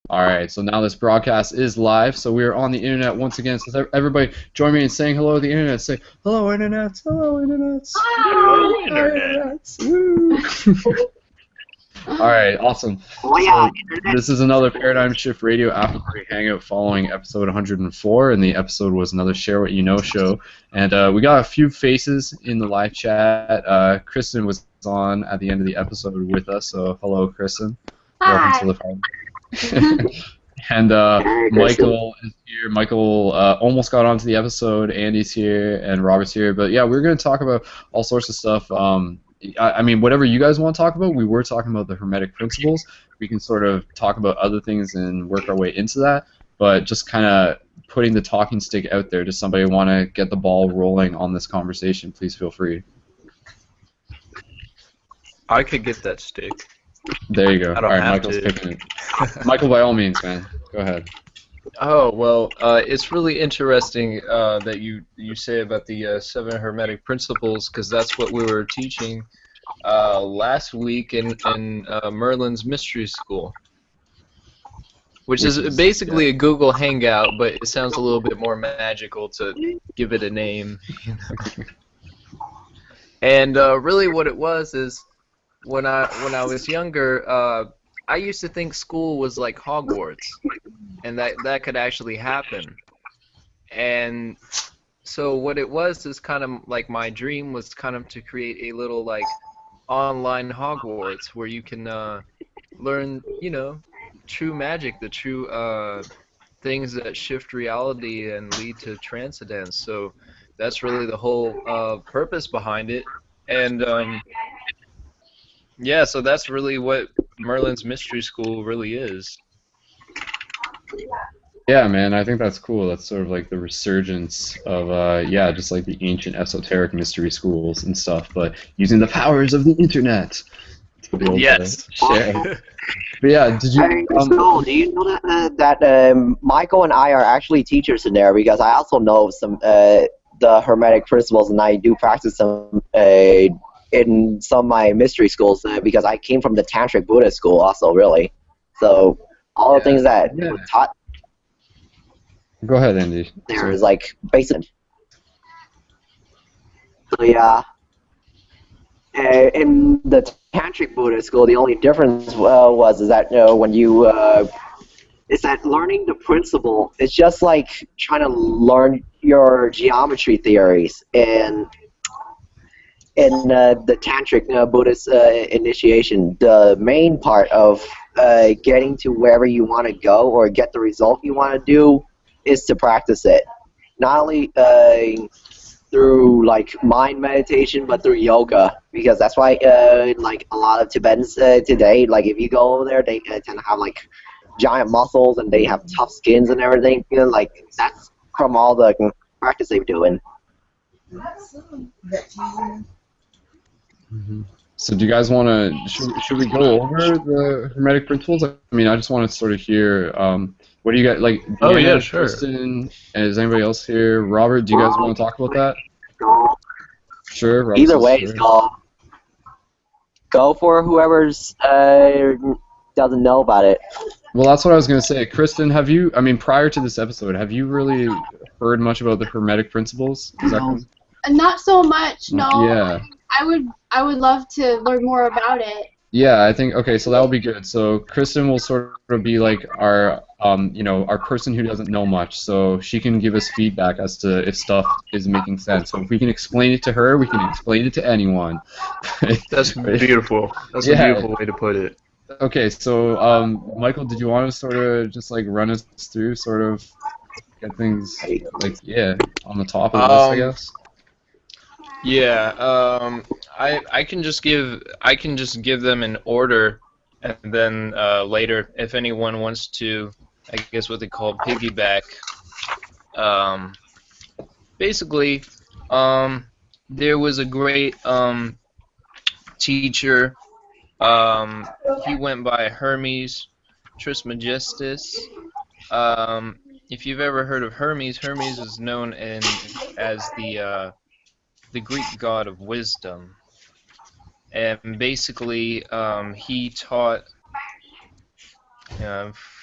All right, so now this broadcast is live, so we are on the internet once again. So everybody join me in saying hello to the internet. Say hello, internet. Hello, internet. Hello, Internet. Woo. All right, awesome. Oh yeah, So internet. this is another Paradigm Shift Radio After Party Hangout following episode 104, and the episode was another Share What You Know show. And we got a few faces in the live chat. Kristen was on at the end of the episode with us, so hello, Kristen. Hi. Welcome to the party. And Michael is here. Michael almost got onto the episode. Andy's here, and Robert's here. But yeah, we're going to talk about all sorts of stuff. I mean, whatever you guys want to talk about. We were talking about the Hermetic principles. We can sort of talk about other things and work our way into that. But just kind of putting the talking stick out there. Does somebody want to get the ball rolling on this conversation? Please feel free. I could get that stick. There you go. I don't All right, have Michael's to. picking it. Michael, by all means, man. Go ahead. Oh, well, it's really interesting that you say about the 7 Hermetic Principles, because that's what we were teaching last week in Merlin's Mystery School, which is basically a Google Hangout, but it sounds a little bit more magical to give it a name. And really what it was is, when I was younger, I used to think school was like Hogwarts, and that could actually happen. And so what it was is kind of like my dream was kind of to create a little like online Hogwarts where you can learn, true magic, the true things that shift reality and lead to transcendence. So that's really the whole purpose behind it. And yeah, so that's really what Merlin's Mystery School really is. Yeah, man, I think that's cool. That's sort of like the resurgence of, yeah, just like the ancient esoteric mystery schools and stuff, but using the powers of the internet to be able Yes. to share. But yeah, did you? Hey, so do you know that Michael and I are actually teachers in there, because I also know some the Hermetic principles, and I do practice them in some of my mystery schools, because I came from the Tantric Buddhist school also, really. So all the things that were taught Go ahead, Andy. there is like basic. So yeah, in the Tantric Buddhist school, the only difference was is that when you is that learning the principle, it's just like trying to learn your geometry theories in the Tantric Buddhist initiation. The main part of getting to wherever you want to go or get the result you want to do is to practice it. Not only through like mind meditation, but through yoga, because that's why like a lot of Tibetans today, like if you go over there, they tend to have like giant muscles and they have tough skins and everything. Like that's from all the practice they're doing. So do you guys want to, should we go over the Hermetic principles? I mean, I just want to sort of hear, what do you guys, like, Oh, Deanna, yeah, sure. Kristen, and is anybody else here? Robert, do you guys want to talk about that? Sure. Robert Either says way, sure. go for whoever's doesn't know about it. Well, that's what I was going to say. Kristen, have you, I mean, prior to this episode, have you really heard much about the Hermetic principles? Is that Not so much, no. Yeah. I would love to learn more about it. Yeah, I think, okay, so that will be good. So Kristen will sort of be like our, our person who doesn't know much, so she can give us feedback as to if stuff is making sense. So if we can explain it to her, we can explain it to anyone. That's beautiful. That's a beautiful way to put it. Okay, so Michael, did you want to sort of just like run us through, sort of get things like on the top of the list, I guess? Yeah, I can just give them an order, and then later, if anyone wants to, I guess what they call piggyback. Basically, there was a great teacher. He went by Hermes Trismegistus. If you've ever heard of Hermes, Hermes is known as the Greek god of wisdom, and basically he taught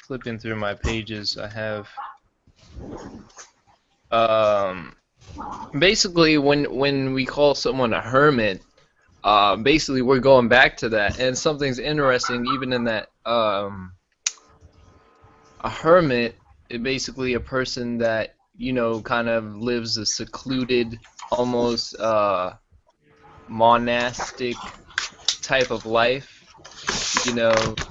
flipping through my pages, I have um, basically when we call someone a hermit, basically we're going back to that, and something's interesting even in that a hermit is basically a person that kind of lives a secluded, almost monastic type of life.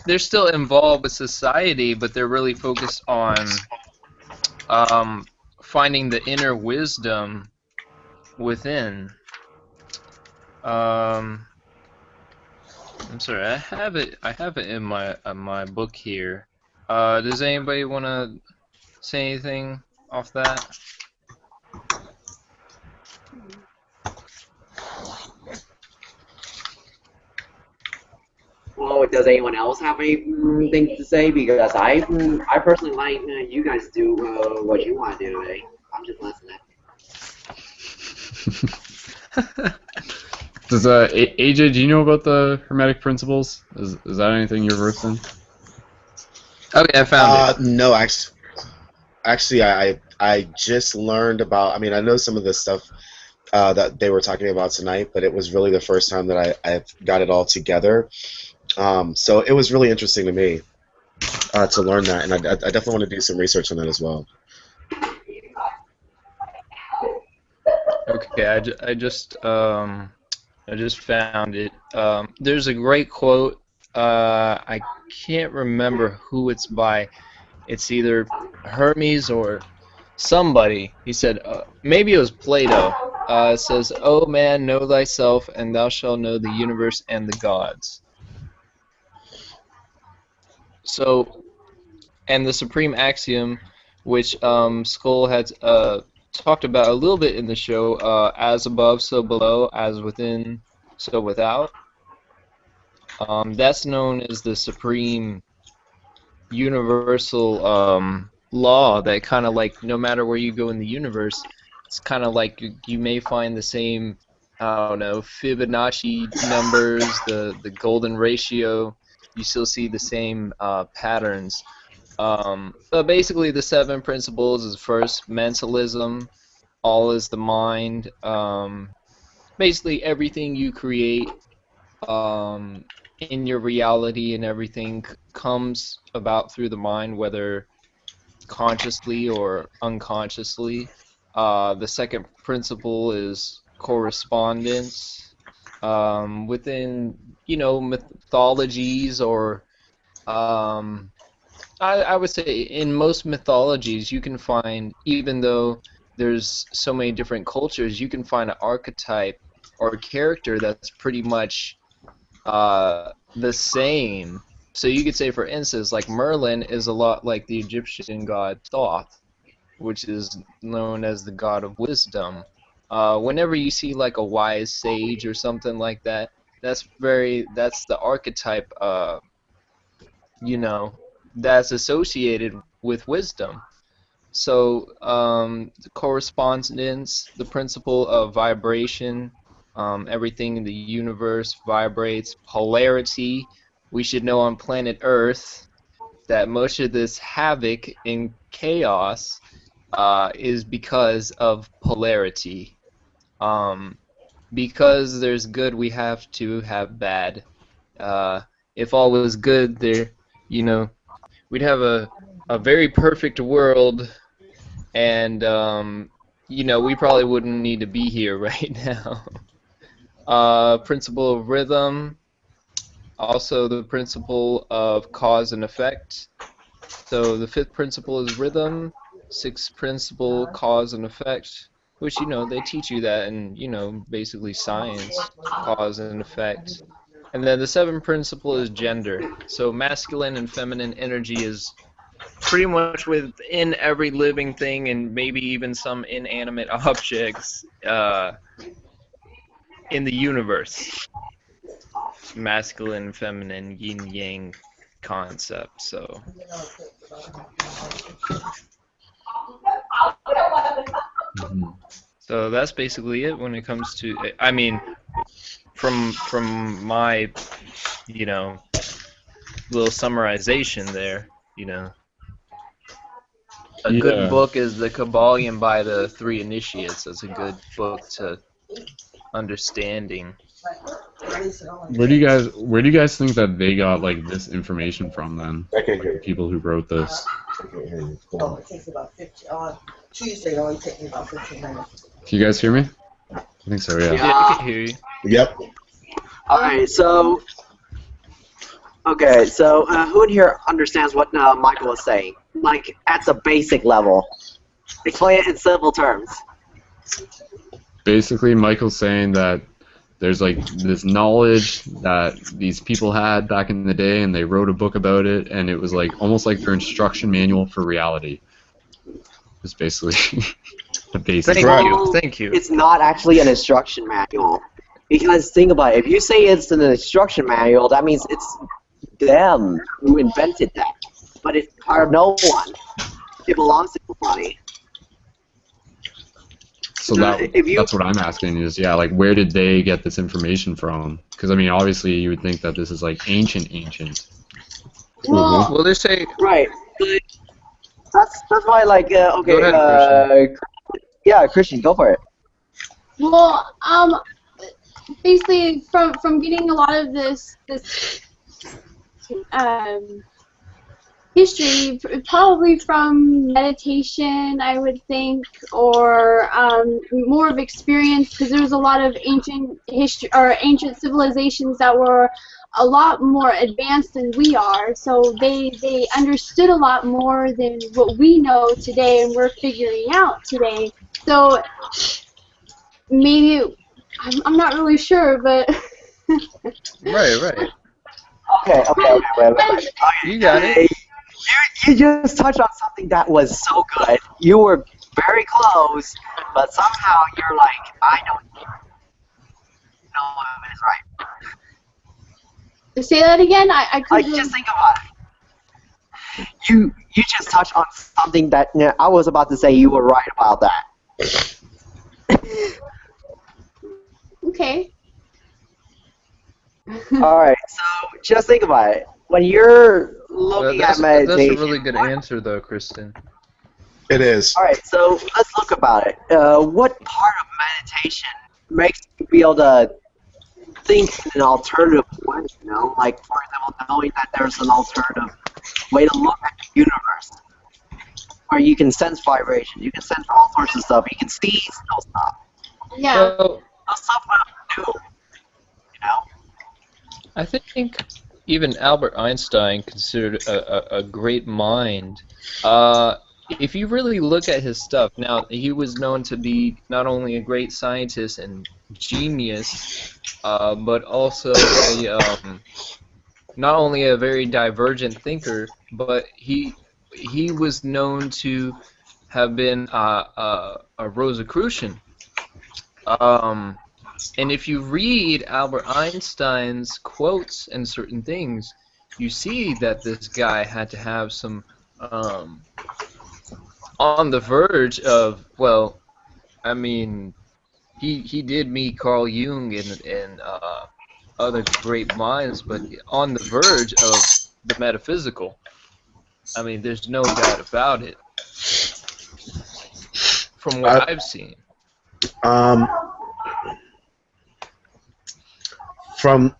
They're still involved with society, but they're really focused on um, finding the inner wisdom within. Um, I'm sorry, I have it. I have it in my book here. Does anybody want to say anything off that? Well, does anyone else have anything to say? Because I personally like you guys do what you want to do today. I'm just listening. Does AJ, do you know about the Hermetic principles? Is that anything you're versed in? Okay, I found it. No, actually, I just learned about. I mean, I know some of the stuff that they were talking about tonight, but it was really the first time that I got it all together. So it was really interesting to me to learn that, and I definitely want to do some research on that as well. Okay, I just found it. There's a great quote. I can't remember who it's by. It's either Hermes or somebody. He said, maybe it was Plato. It says, "O man, know thyself, and thou shalt know the universe and the gods." So, and the supreme axiom, which Skull had talked about a little bit in the show, as above, so below, as within, so without. That's known as the supreme universal law that kind of like, no matter where you go in the universe, it's kind of like you may find the same, I don't know, Fibonacci numbers, the golden ratio. You still see the same patterns. But basically, the 7 principles is first mentalism. All is the mind. Basically, everything you create in your reality and everything comes about through the mind, whether consciously or unconsciously. The second principle is correspondence. Within, mythologies or I would say in most mythologies you can find, even though there's so many different cultures, you can find an archetype or a character that's pretty much the same. So you could say, for instance, like Merlin is a lot like the Egyptian god Thoth, which is known as the god of wisdom. Whenever you see like a wise sage or something like that, that's the archetype, that's associated with wisdom. So the correspondence, the principle of vibration, everything in the universe vibrates. Polarity, we should know on planet Earth that most of this havoc and chaos is because of polarity. Because there's good, we have to have bad. If all was good, we'd have a very perfect world, and we probably wouldn't need to be here right now. Principle of rhythm, also the principle of cause and effect. So the 5th principle is rhythm, 6th principle cause and effect, which they teach you that in basically science, cause and effect. And then the 7th principle is gender. So masculine and feminine energy is pretty much within every living thing, and maybe even some inanimate objects in the universe. Masculine, feminine, yin yang concept. So. So that's basically it when it comes to. I mean, from my little summarization there, A good Yeah. book is the Kabbalion by the Three Initiates. That's a good book to understanding. Where do you guys think that they got like this information from then? I can Like hear the you. people who wrote this. I can hear you. Oh, it takes about 15. On Tuesday, it only takes me about 15 minutes. Can you guys hear me? I think so, yeah. Yeah, I can hear you. Yep. Alright, so... Okay, so who in here understands what Michael was saying? Like, at the basic level. Explain it in simple terms. Basically, Michael's saying that there's like this knowledge that these people had back in the day, and they wrote a book about it, and it was like almost like their instruction manual for reality. It's basically the basic. Thank you. It's not actually an instruction manual. Because think about it, if you say it's an instruction manual, that means it's them who invented that. But it's part of no one. It belongs to nobody. So that's what I'm asking is, yeah, like where did they get this information from? Because I mean, obviously you would think that this is like ancient. Well, Well, they say Right. But that's why, like, okay, Go ahead, yeah, Christian, go for it. well, basically from getting a lot of this history, probably from meditation, I would think, or more of experience, because there was a lot of ancient history or ancient civilizations that were a lot more advanced than we are, so they understood a lot more than what we know today and we're figuring out today. So maybe I'm not really sure, but right. Okay, wait. You got it. You just touched on something that was so good. You were very close, but somehow you're like, I don't know if it's right. say that again. I Like, couldn't. just think about it. You just touched on something that I was about to say you were right about that. Okay. Alright, so just think about it. When you're looking at meditation... That's a really good answer, though, Kristen. It is. Alright, so let's look about it. What part of meditation makes you be able to think in an alternative way, you know? Like, for example, knowing that there's an alternative way to look at the universe. Where you can sense vibration, you can sense all sorts of stuff, you can see still stuff. Yeah. Well, Those stuff are new, you know? I think even Albert Einstein considered a great mind. If you really look at his stuff, now he was known to be not only a great scientist and genius, but also not only a very divergent thinker, but he was known to have been a Rosicrucian. And if you read Albert Einstein's quotes and certain things, you see that this guy had to have some on the verge of, well, I mean, he did meet Carl Jung and other great minds, but on the verge of the metaphysical. I mean, there's no doubt about it. From what I've seen. To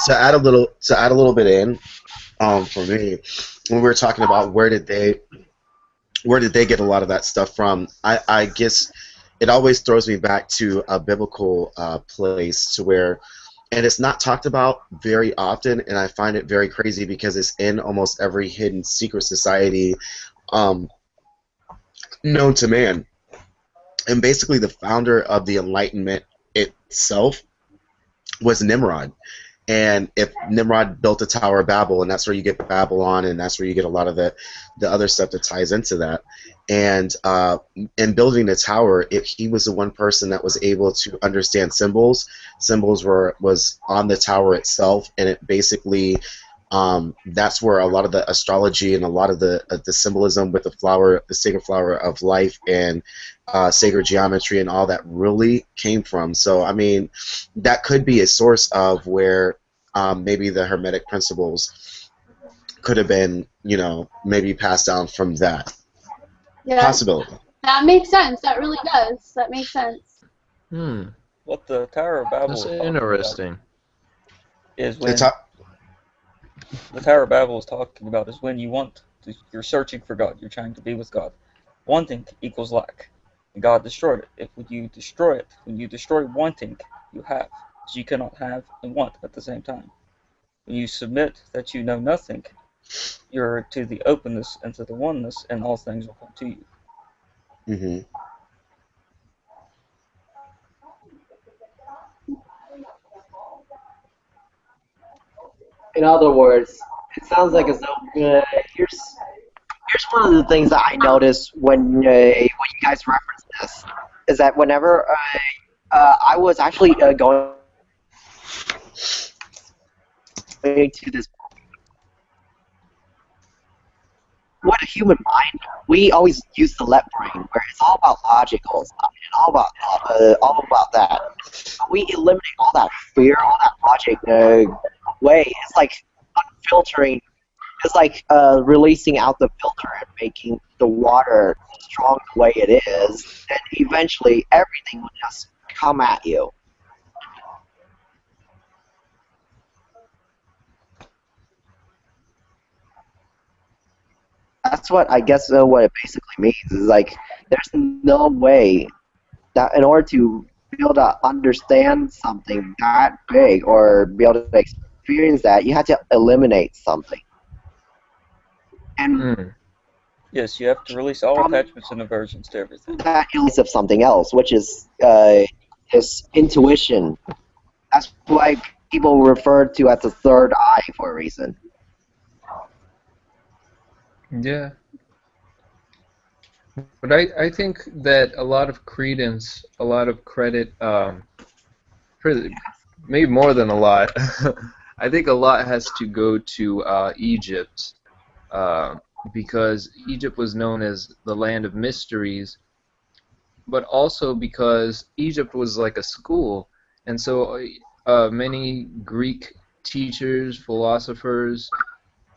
add a little bit in, for me, when we were talking about where did they get a lot of that stuff from, I guess it always throws me back to a biblical place to where, and it's not talked about very often, and I find it very crazy because it's in almost every hidden secret society known to man. And basically the founder of the Enlightenment itself was Nimrod. And if Nimrod built a Tower of Babel, and that's where you get Babylon, and that's where you get a lot of the other stuff that ties into that. And in building the tower, he was the one person that was able to understand symbols. Symbols was on the tower itself, and it basically that's where a lot of the astrology and a lot of the symbolism with the flower, the sacred flower of life, and sacred geometry and all that really came from. So I mean, that could be a source of where maybe the Hermetic principles could have been, you know, maybe passed down from that. Yeah, Possibility. that makes sense. That really does. That makes sense. What the Tower of Babel That's is talking interesting. is The when top. the Tower of Babel is talking about is when you're searching for God, you're trying to be with God. Wanting equals lack. And God destroyed it. When you destroy wanting, you have. So you cannot have and want at the same time. When you submit that you know nothing, you're to the openness and to the oneness, and all things will come to you. Hmm. In other words, it sounds like as though here's one of the things that I noticed when you guys reference this is that whenever I was actually going to this, what a human mind, we always use the left brain where it's all about logical stuff and all about that. We eliminate all that fear, all that logic way. It's like unfiltering. It's like releasing out the filter and making the water strong the way it is, and eventually everything will just come at you. That's what I guess what it basically means is like there's no way that in order to be able to understand something that big or be able to experience that, you have to eliminate something. And Yes, you have to release all from attachments and aversions to everything. that release of something else, which is this intuition. That's why people refer to as the third eye for a reason. Yeah. But I think that a lot of credence, a lot of credit, maybe more than a lot, I think a lot has to go to Egypt, because Egypt was known as the land of mysteries, but also because Egypt was like a school, and so many Greek teachers, philosophers,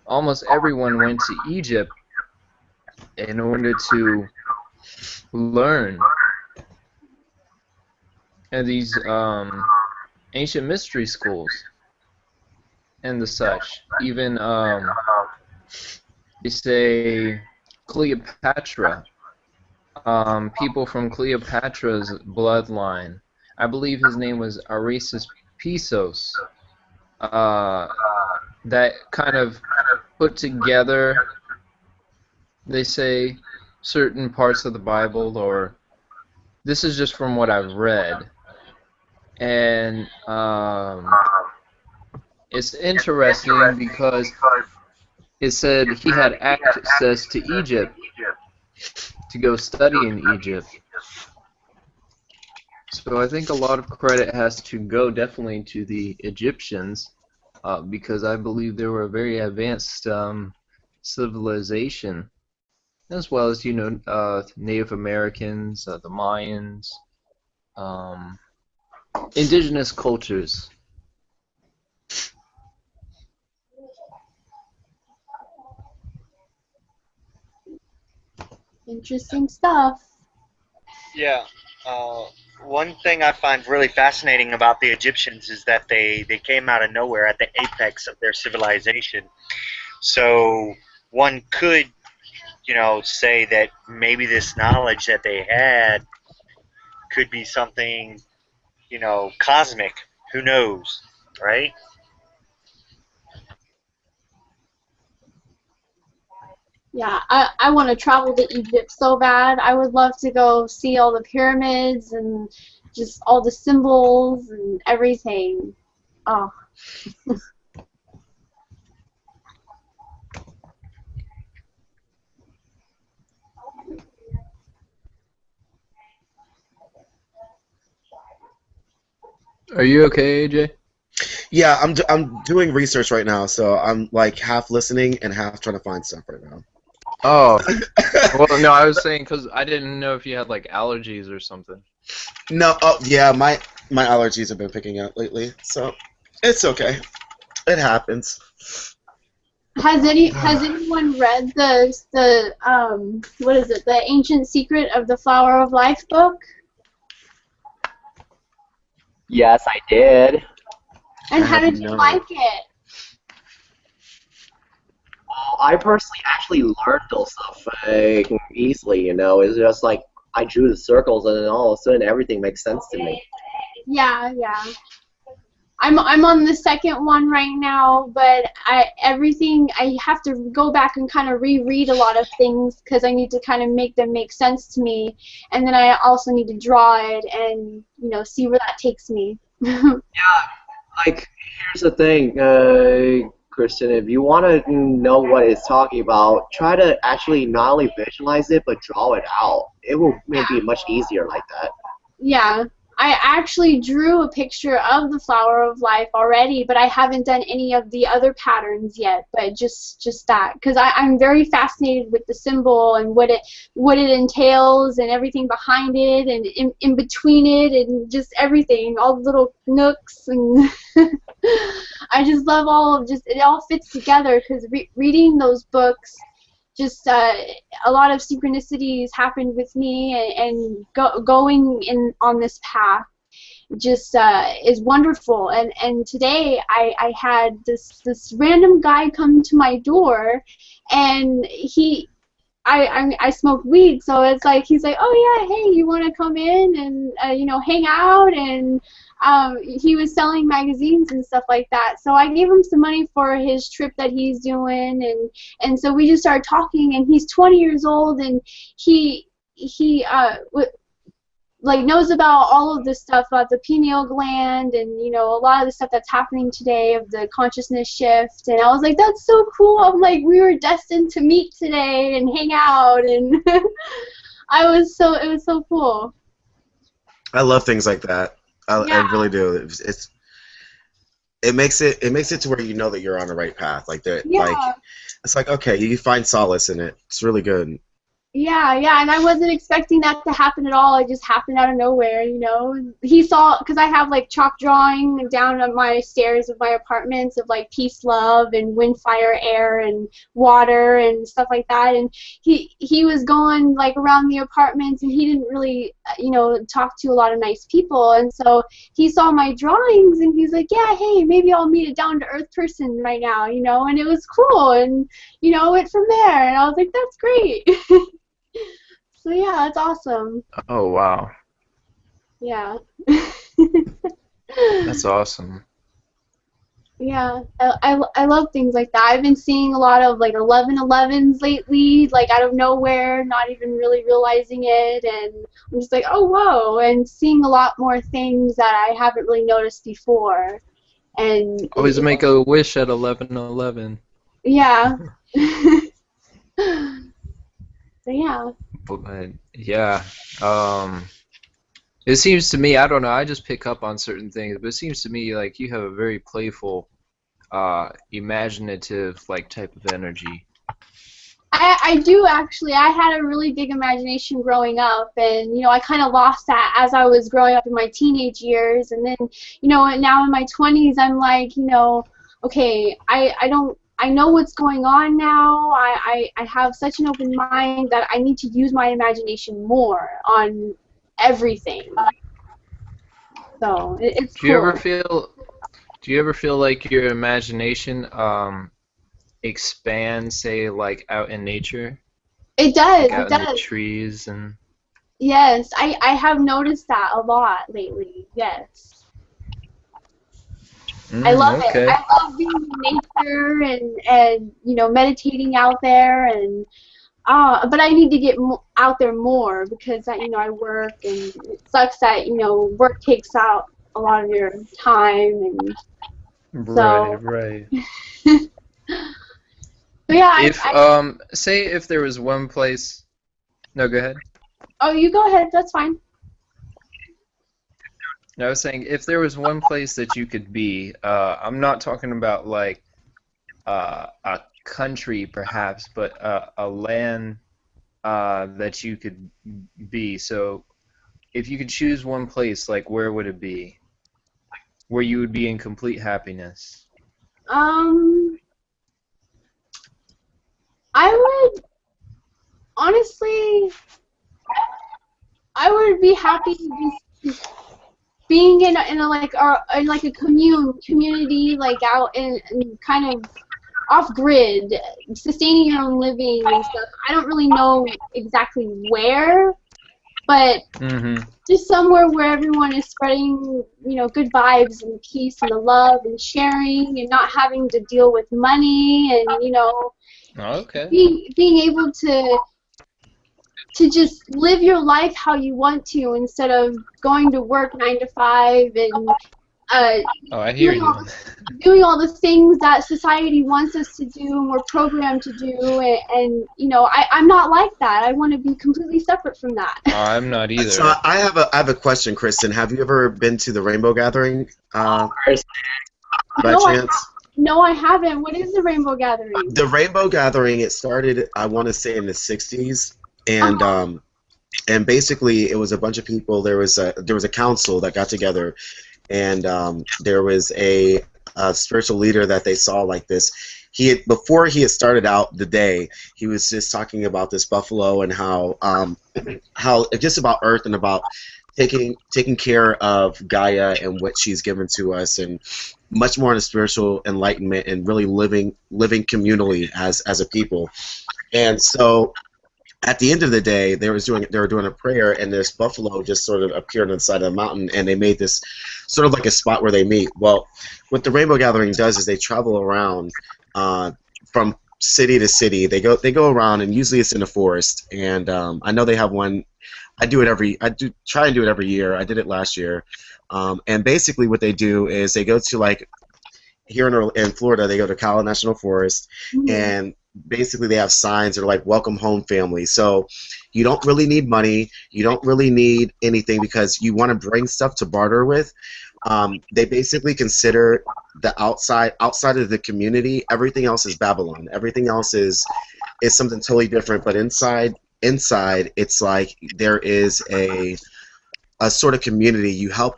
almost everyone went to Egypt in order to learn. And these ancient mystery schools and the such. Even they say Cleopatra. People from Cleopatra's bloodline. I believe his name was Aresus Pisos. That kind of put together, they say, certain parts of the Bible, or this is just from what I've read. And it's interesting because it said he had access to Egypt to go study in Egypt. So I think a lot of credit has to go definitely to the Egyptians, because I believe they were a very advanced civilization, as well as, Native Americans, the Mayans, indigenous cultures. Interesting stuff. Yeah. One thing I find really fascinating about the Egyptians is that they came out of nowhere at the apex of their civilization. So one could, say that maybe this knowledge that they had could be something, cosmic. Who knows, right? Yeah, I want to travel to Egypt so bad. I would love to go see all the pyramids and just all the symbols and everything. Oh. Are you okay, AJ? Yeah, I'm doing research right now, so I'm like half listening and half trying to find stuff right now. Oh, well, no, I was saying because I didn't know if you had like allergies or something. No, oh yeah, my allergies have been picking up lately, so it's okay. It happens. Has anyone read the what is it, the Ancient Secret of the Flower of Life book? Yes, I did. And I how have did you not. like it? I personally actually learned those stuff easily. You know, it's just like I drew the circles, and then all of a sudden everything makes sense to me. Yeah, yeah. I'm on the second one right now, but I have to go back and kind of reread a lot of things because I need to kind of make them make sense to me, and then I also need to draw it and see where that takes me. Like, here's the thing, Kristen. If you want to know what it's talking about, try to actually not only visualize it but draw it out. It will be much easier like that. Yeah, I actually drew a picture of the flower of life already, but I haven't done any of the other patterns yet. But just that, because I'm very fascinated with the symbol and what it entails and everything behind it and in between it and just everything, all the little nooks and I just love all of just it all fits together because reading those books just a lot of synchronicities happened with me and going in on this path just is wonderful and today I had this random guy come to my door and I smoke weed, so it's like he's like, oh yeah, hey, you want to come in and hang out, and he was selling magazines and stuff like that. So I gave him some money for his trip that he's doing, and so we just started talking. And he's 20 years old, and he like knows about all of this stuff about the pineal gland and a lot of the stuff that's happening today of the consciousness shift. And I was like, that's so cool. I'm like, we were destined to meet today and hang out, and it was so cool. I love things like that. I Yeah. really do. It makes it to where you know that you're on the right path. Like Yeah. like it's like, okay, you find solace in it. It's really good. Yeah, and I wasn't expecting that to happen at all. It just happened out of nowhere, He saw, because I have like chalk drawing down on my stairs of my apartments of like peace, love, and wind, fire, air, and water and stuff like that. And he was going like around the apartments, and he didn't really, talk to a lot of nice people. And so he saw my drawings, and he's like, yeah, hey, maybe I'll meet a down to earth person right now, And it was cool, and it went from there. And I was like, that's great. So yeah, it's awesome. Oh wow, Yeah. that's awesome. Yeah, I love things like that. I've been seeing a lot of like 11/11s lately, like out of nowhere, not even really realizing it, and I'm just like, oh whoa, and seeing a lot more things that I haven't really noticed before. And Always make a wish at 11/11. yeah. So yeah. But yeah, it seems to me, I don't know, I just pick up on certain things, but it seems to me like you have a very playful, imaginative like type of energy. I do actually. I had a really big imagination growing up, and I kind of lost that as I was growing up in my teenage years, and then now in my 20s, I'm like, okay, I know what's going on now. I have such an open mind that I need to use my imagination more on everything. So it's Do you cool. ever feel like your imagination expands, say, like out in nature, It does. like out It in the does. trees and? Yes, I have noticed that a lot lately. Yes. I love it. Okay. I love being in nature and meditating out there and but I need to get out there more because I work and it sucks that work takes out a lot of your time and so Right. but yeah If say if there was one place. No, go ahead. oh, you go ahead, that's fine. No, I was saying if there was one place that you could be, I'm not talking about like a country perhaps, but a land that you could be. So if you could choose one place, like where would it be? Where you would be in complete happiness? Um I would honestly, I would be happy just being in a like in like a community like out in kind of off grid, sustaining your own living and stuff. I don't really know exactly where, but just somewhere where everyone is spreading, good vibes and peace and the love and sharing and not having to deal with money and, Okay. being able to just live your life how you want to instead of going to work 9 to 5 and Oh, I hear you. doing all the things that society wants us to do and we're programmed to do, and I'm not like that. I want to be completely separate from that. Oh, I'm not either. So I have a question, Kristen. Have you ever been to the Rainbow Gathering by chance? No, I haven't. What is the Rainbow Gathering? The Rainbow Gathering, it started, I want to say, in the 60s, and basically it was a bunch of people. There was a council that got together, and there was a spiritual leader that they saw like this. Before he had started out the day, he was just talking about this buffalo and how just about Earth and about taking care of Gaia and what she's given to us, and much more in a spiritual enlightenment and really living communally as a people. And so at the end of the day, they were doing a prayer, and this buffalo just sort of appeared on the side of the mountain, and they made this sort of like a spot where they meet. Well, what the Rainbow Gathering does is they travel around from city to city. They go around, and usually it's in a forest. And I know they have one. I try and do it every year. I did it last year. And basically what they do is they go to, like, here in Florida, they go to Kala National Forest, and basically they have signs that are like welcome home family. So you don't really need money, you don't really need anything, because you want to bring stuff to barter with. They basically consider the outside of the community, everything else is Babylon, everything else is something totally different. But inside it's like there is a sort of community. You help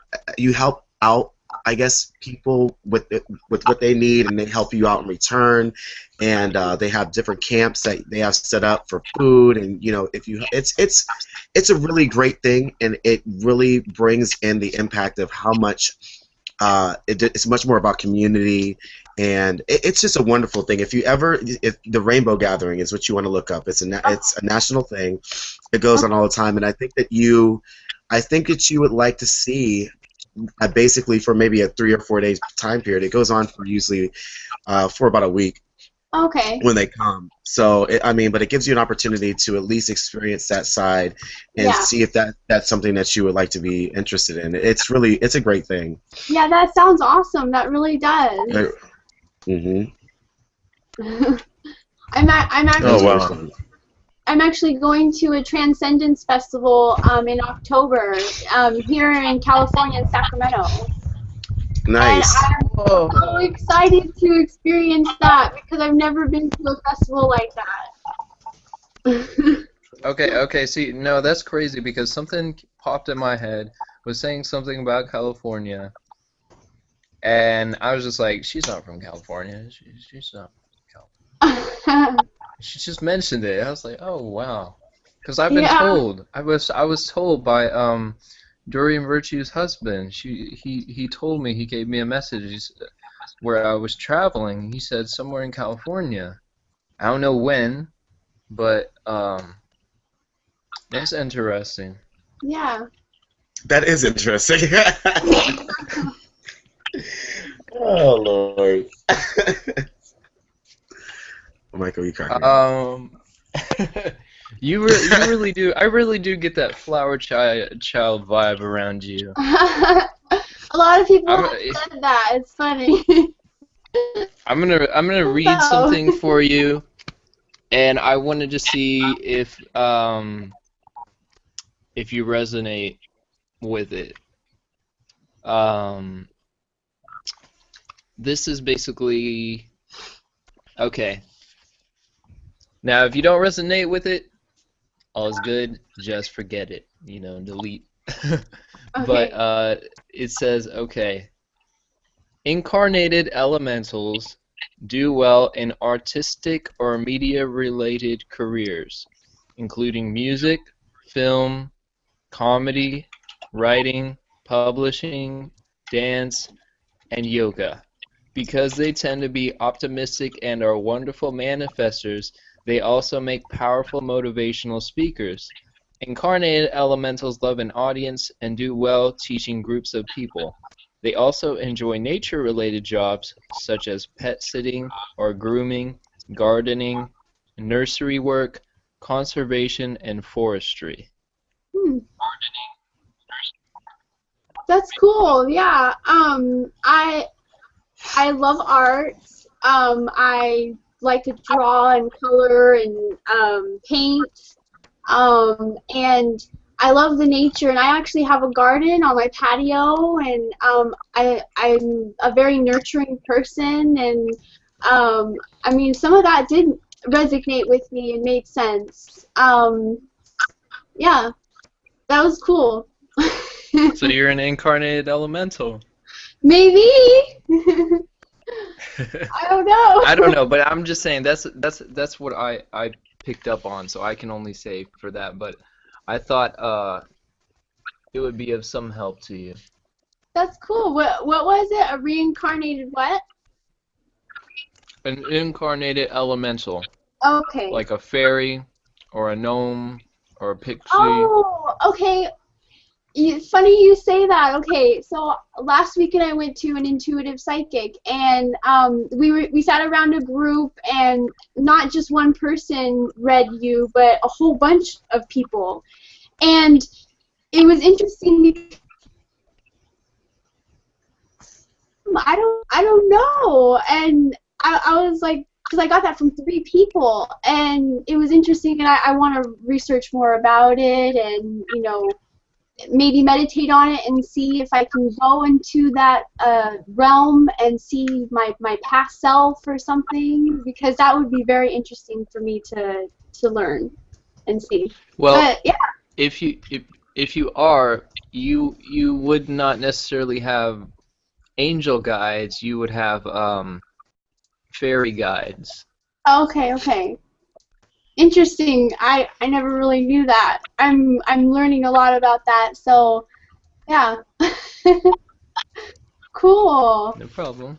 out, I guess, people with what they need, and they help you out in return. And they have different camps that they have set up for food, and it's a really great thing, and it really brings in the impact of how much it's much more about community, and it's just a wonderful thing. If the Rainbow Gathering is what you want to look up. It's a national thing. It goes on all the time, and I think that you would like to see. Basically, for maybe a 3 or 4 days time period, it goes on for usually for about a week. Okay. When they come, so but it gives you an opportunity to at least experience that side and see if that's something that you would like to be interested in. It's a great thing. Yeah, that sounds awesome. That really does. I'm actually. Oh wow. I'm actually going to a Transcendence Festival in October here in California, in Sacramento. Nice. And I'm so excited to experience that because I've never been to a festival like that. Okay, see, no, that's crazy because something popped in my head, was saying something about California, and I was just like, she's not from California. She's not from California. She just mentioned it. I was like, oh wow, because I've been told. I was told by Dorian Virtue's husband. He told me, he gave me a message where I was traveling. He said somewhere in California. I don't know when, but that's interesting. Yeah. That is interesting. Oh Lord. Michael, you can't. You really do. I really do get that flower child vibe around you. A lot of people have said that. It's funny. I'm gonna read something for you, and I wanted to see if you resonate with it. This is basically okay. Now, if you don't resonate with it, all is good. Just forget it. Delete. Okay. But it says, okay. Incarnated elementals do well in artistic or media-related careers, including music, film, comedy, writing, publishing, dance, and yoga. Because they tend to be optimistic and are wonderful manifestors, they also make powerful motivational speakers. Incarnated elementals love an audience and do well teaching groups of people. They also enjoy nature-related jobs such as pet sitting or grooming, gardening, nursery work, conservation, and forestry. Hmm. That's cool. Yeah. I love art. I like to draw and color and paint. And I love the nature, and I actually have a garden on my patio, and I'm a very nurturing person, and I mean, some of that did resonate with me and made sense. Yeah, that was cool. So you're an incarnated elemental. Maybe. I don't know. I don't know, but I'm just saying that's what I picked up on, so I can only say for that. But I thought it would be of some help to you. That's cool. What was it? A reincarnated what? An incarnated elemental, Okay. like a fairy, or a gnome, or a pixie. Oh, okay. Funny you say that. Okay, so last weekend I went to an intuitive psychic, and we sat around a group, and not just one person read you, but a whole bunch of people, and it was interesting because I don't know, and I was like, because I got that from 3 people, and it was interesting, and I want to research more about it, and maybe meditate on it and see if I can go into that realm and see my past self or something, because that would be very interesting for me to learn and see. Well, but yeah. if you are, you would not necessarily have angel guides. You would have fairy guides. Okay. Interesting. I never really knew that. I'm learning a lot about that. So, yeah. Cool. No problem.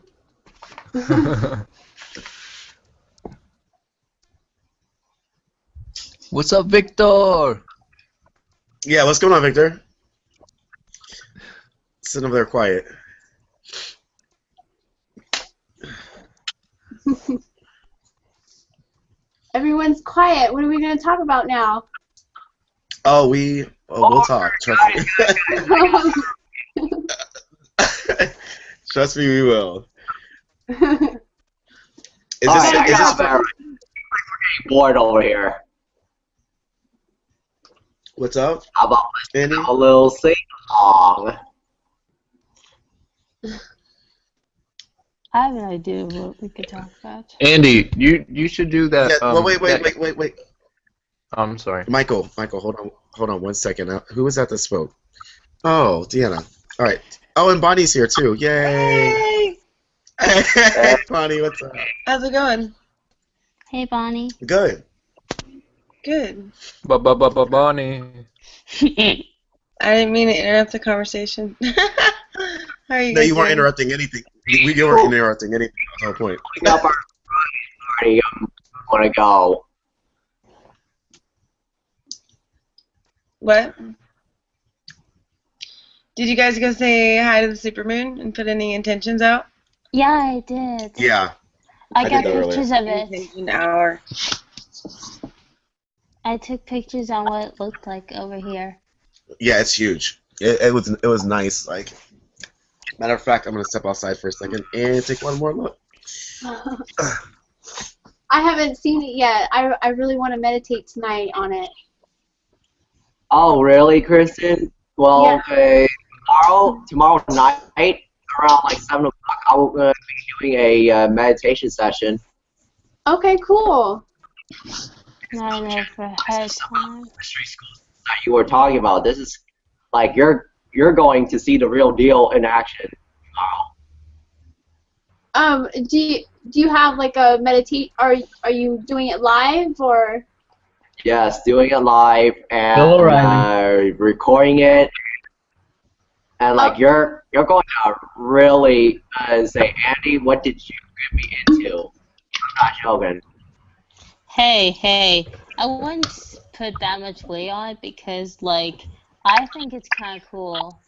What's up, Victor? Yeah, what's going on, Victor? Sitting over there quiet. Everyone's quiet. What are we going to talk about now? We'll talk. Trust me. Trust me, we will. Alright, I got better. We're bored over here. What's up? How about Andy? a little sing-along? I have an idea of what we could talk about. Andy, you should do that. Yeah, wait. I'm sorry. Michael, hold on 1 second. Who was that spoke? Oh, Deanna. All right. Oh, and Bonnie's here too. Yay! Hey, Bonnie, what's up? How's it going? Hey, Bonnie. Good. Good. Bonnie. I didn't mean to interrupt the conversation. How are you No, guys you weren't doing? interrupting anything. You weren't interrupting anything. That's the whole point. Up our party. Want to go? What? Did you guys go say hi to the supermoon and put any intentions out? Yeah, I did. Yeah. I got did that pictures of it. An hour. I took pictures on what it looked like over here. Yeah, it's huge. It was nice. Like, matter of fact, I'm gonna step outside for a second and take one more look. I haven't seen it yet. I really want to meditate tonight on it. Oh, really, Kristen? Well, Yeah. okay. Tomorrow night, around like 7 o'clock, I will be doing a meditation session. Okay, cool. Not enough for head time. Mystery schools that you were talking about. This is like you're going to see the real deal in action tomorrow. Do you have like a meditate? Are you doing it live or? Yes, doing it live Bill and O'Reilly. recording it, and like Oh, you're going to really say, Andy, what did you get me into? I'm not joking. Hey, I wouldn't put that much weight on it because, like, I think it's kind of cool.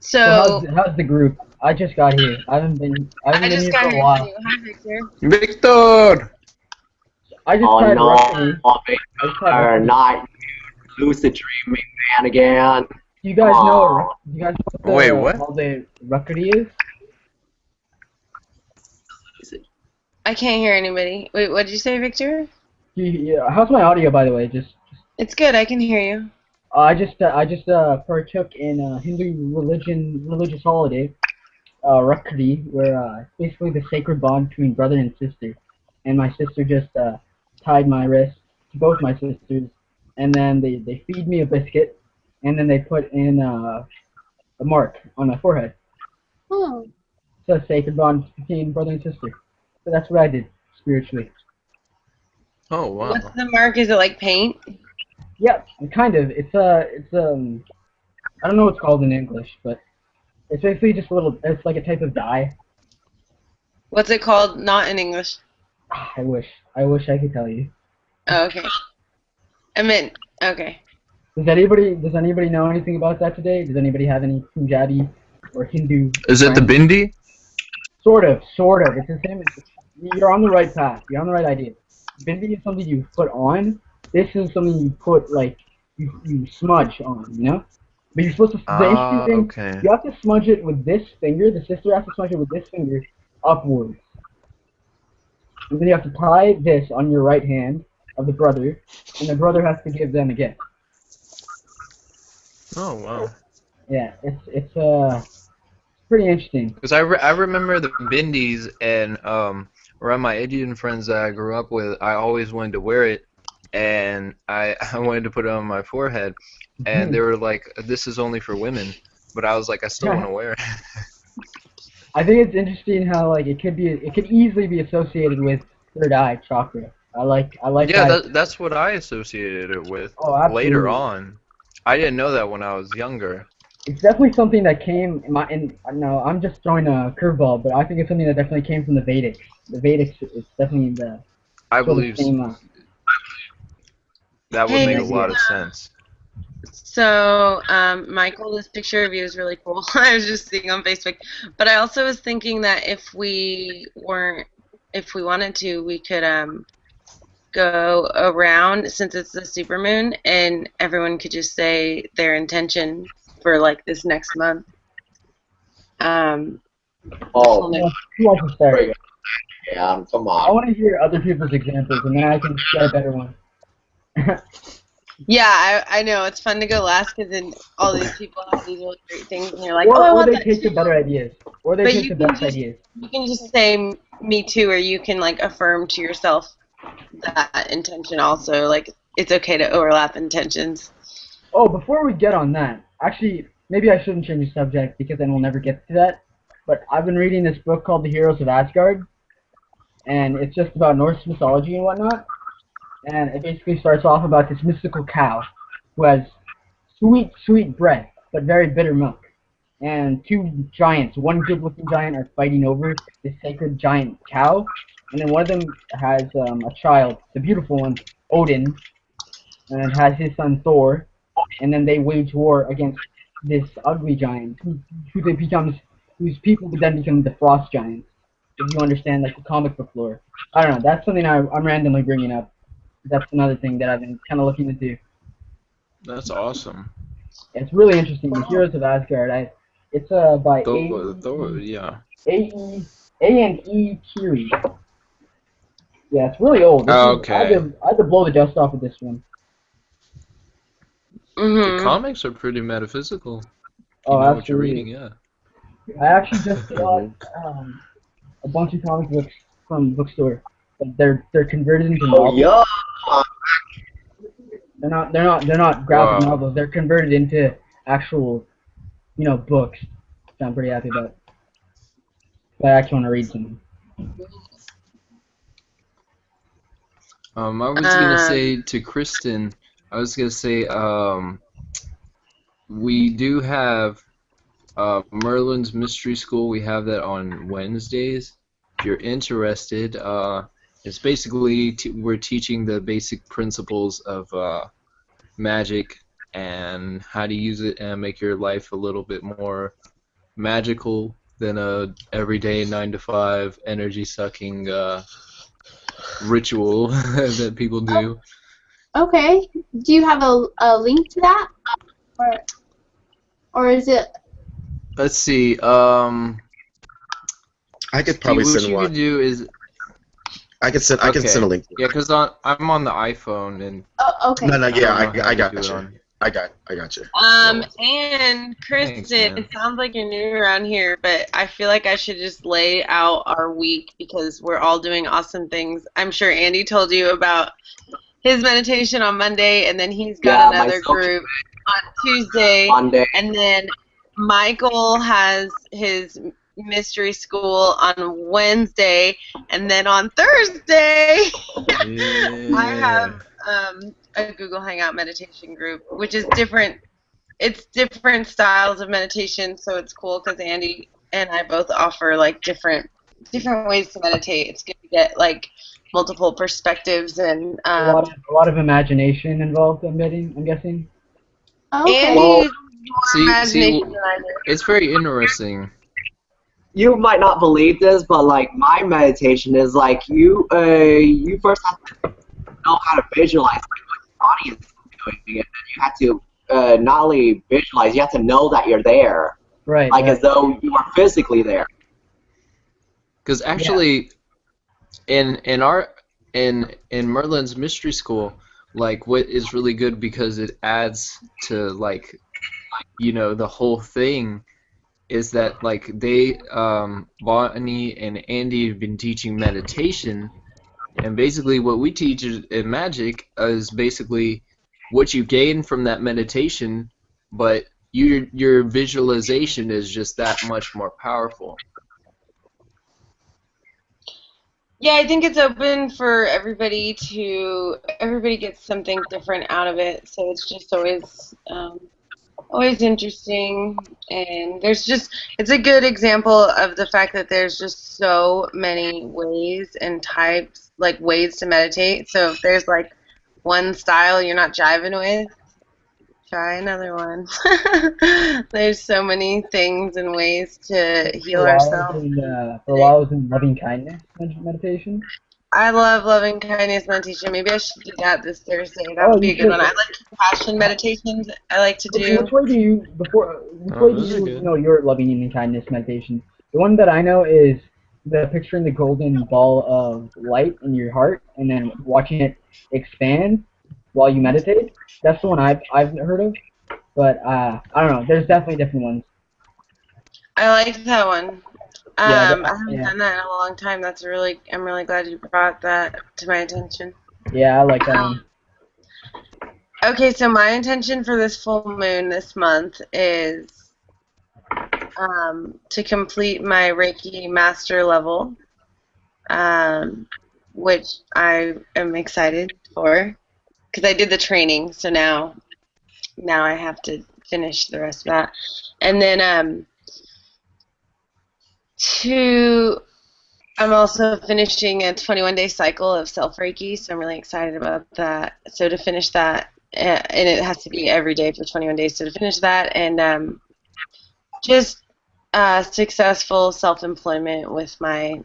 So So how's the group? I just got here. I haven't I been just here for got a here while. too. Hi, Victor. Victor! I just Oh tried no, Rhapsody. I just tried Victor, Rhapsody. not lucid dreaming man again. Do you Come guys know on. do you guys know Wait, what? how the Rhapsody is? I can't hear anybody. Wait, what did you say, Victor? How's my audio, by the way? It's good. I can hear you. I just partook in a Hindu religious holiday, Rakhi, where it's basically the sacred bond between brother and sister. And my sister just tied my wrist to both my sisters, and then they feed me a biscuit, and then they put in a mark on my forehead. oh. It's a sacred bond between brother and sister. So that's what I did spiritually. Oh, wow. What's the mark? Is it like paint? Yeah, kind of. It's I don't know what it's called in English, but it's basically just a little. It's like a type of dye. What's it called? Not in English. I wish I could tell you. Oh, okay. I meant, okay. Does anybody know anything about that today? Does anybody have any Punjabi or Hindu? Is it the friends? bindi? Sort of. It's the same. You're on the right path. You're on the right idea. Bindi is something you put on. This is something you put like you smudge on. You know. But you're supposed to. The interesting thing. Okay. You have to smudge it with this finger. The sister has to smudge it with this finger upwards. And then you have to tie this on your right hand of the brother, and the brother has to give them a gift. Oh, wow. Yeah, it's pretty interesting. Because I remember the bindis, and around my Indian friends that I grew up with, I always wanted to wear it, and I wanted to put it on my forehead, and they were like, "This is only for women," but I was like, I still want to wear it. I think it's interesting how like it could easily be associated with third eye chakra. I like Yeah, that. that's what I associated it with Oh, absolutely. later on. I didn't know that when I was younger. It's definitely something that came no, I'm just throwing a curveball, but I think it's something that definitely came from the Vedics. The Vedics is definitely the I sort of believe same. that would Hey, make a lot of sense. So, Michael, this picture of you is really cool. I was just seeing on Facebook. But I also was thinking that if we wanted to, we could go around, since it's the supermoon, and everyone could just say their intention for like this next month. Oh, Who wants to start? yeah, come I on. want to hear other people's examples, and then I can get a better one. Yeah, I know. It's fun to go last because then all these people have these really great things, and you're like, or, oh, I or want they that take the too. better ideas. Or they But take you the can best just ideas. you can just say me too, or you can like affirm to yourself that intention also. Like it's okay to overlap intentions. Oh, before we get on that, actually, maybe I shouldn't change the subject because then we'll never get to that. But I've been reading this book called The Heroes of Asgard, and it's just about Norse mythology and whatnot. And it basically starts off about this mystical cow who has sweet, sweet breath, but very bitter milk. And two giants, one good-looking giant, are fighting over this sacred giant cow. And then one of them has a child, the beautiful one, Odin, and has his son Thor. And then they wage war against this ugly giant, whose people would then become the Frost Giants. If you understand, like the comic book lore. I don't know. That's something I'm randomly bringing up. That's another thing that I've been kind of looking into. That's awesome. It's really interesting. The Heroes of Asgard. It's by Yeah. A&E Kiri. Yeah, it's really old. Okay. I had to blow the dust off of this one. The comics are pretty metaphysical. Oh, You know what you're absolutely. reading, yeah. I actually just got a bunch of comic books from the bookstore. But they're converted into novels. Oh, yeah. They're not graphic Wow. novels. They're converted into actual books. So I'm pretty happy about it. But I actually want to read some. I was gonna say to Kristen, I was gonna say, we do have Merlin's Mystery School. We have that on Wednesdays. If you're interested, it's basically we're teaching the basic principles of magic and how to use it and make your life a little bit more magical than a everyday 9 to 5 energy sucking ritual that people do. Okay. Do you have a link to that, or is it? Let's see. I could probably what send you one. could do is I can send a link. yeah, because I'm on the iPhone and Oh, okay. No, yeah, I got do it you. on. I got you. And Kristen, Thanks, man. it sounds like you're new around here, but I feel like I should just lay out our week because we're all doing awesome things. I'm sure Andy told you about his meditation on Monday, and then he's got another group on Tuesday, Monday. and then Michael has his mystery school on Wednesday, and then on Thursday I have a Google Hangout meditation group, which is different. It's different styles of meditation, so it's cool because Andy and I both offer like different ways to meditate. It's good to get like multiple perspectives and A lot of imagination involved. I'm guessing. Okay. Andy's more See, imagination than I do. it's very interesting. You might not believe this, but like my meditation is like you first have to know how to visualize like what your body is doing, and then you have to not only visualize, you have to know that you're there, Right. like right. as though you are physically there. Because actually, in Merlin's Mystery School, like what is really good because it adds to like the whole thing is that like they Bonnie and Andy have been teaching meditation, and basically what we teach in magic is basically what you gain from that meditation, but your visualization is just that much more powerful. Yeah, I think it's open for everybody gets something different out of it, so it's just always interesting, and it's a good example of the fact that there's just so many ways and types, like ways to meditate. So if there's like one style you're not jiving with, try another one. There's so many things and ways to heal ourselves. For a while, I was in loving kindness meditation. I love loving kindness meditation. Maybe I should do that this Thursday. That would be a good one. I like compassion meditations. I like to do. Which way do you your loving and kindness meditation? The one that I know is the picturing the golden ball of light in your heart and then watching it expand while you meditate. That's the one I've heard of. But I don't know. There's definitely different ones. I like that one. Yeah, I haven't done that in a long time. I'm really glad you brought that to my attention. Yeah, I like that one. Okay, so my intention for this full moon this month is to complete my Reiki master level, which I am excited for because I did the training, so now I have to finish the rest of that. And then I'm also finishing a 21-day cycle of self-Reiki, so I'm really excited about that. So to finish that, and it has to be every day for 21 days, so to finish that, and just successful self-employment with my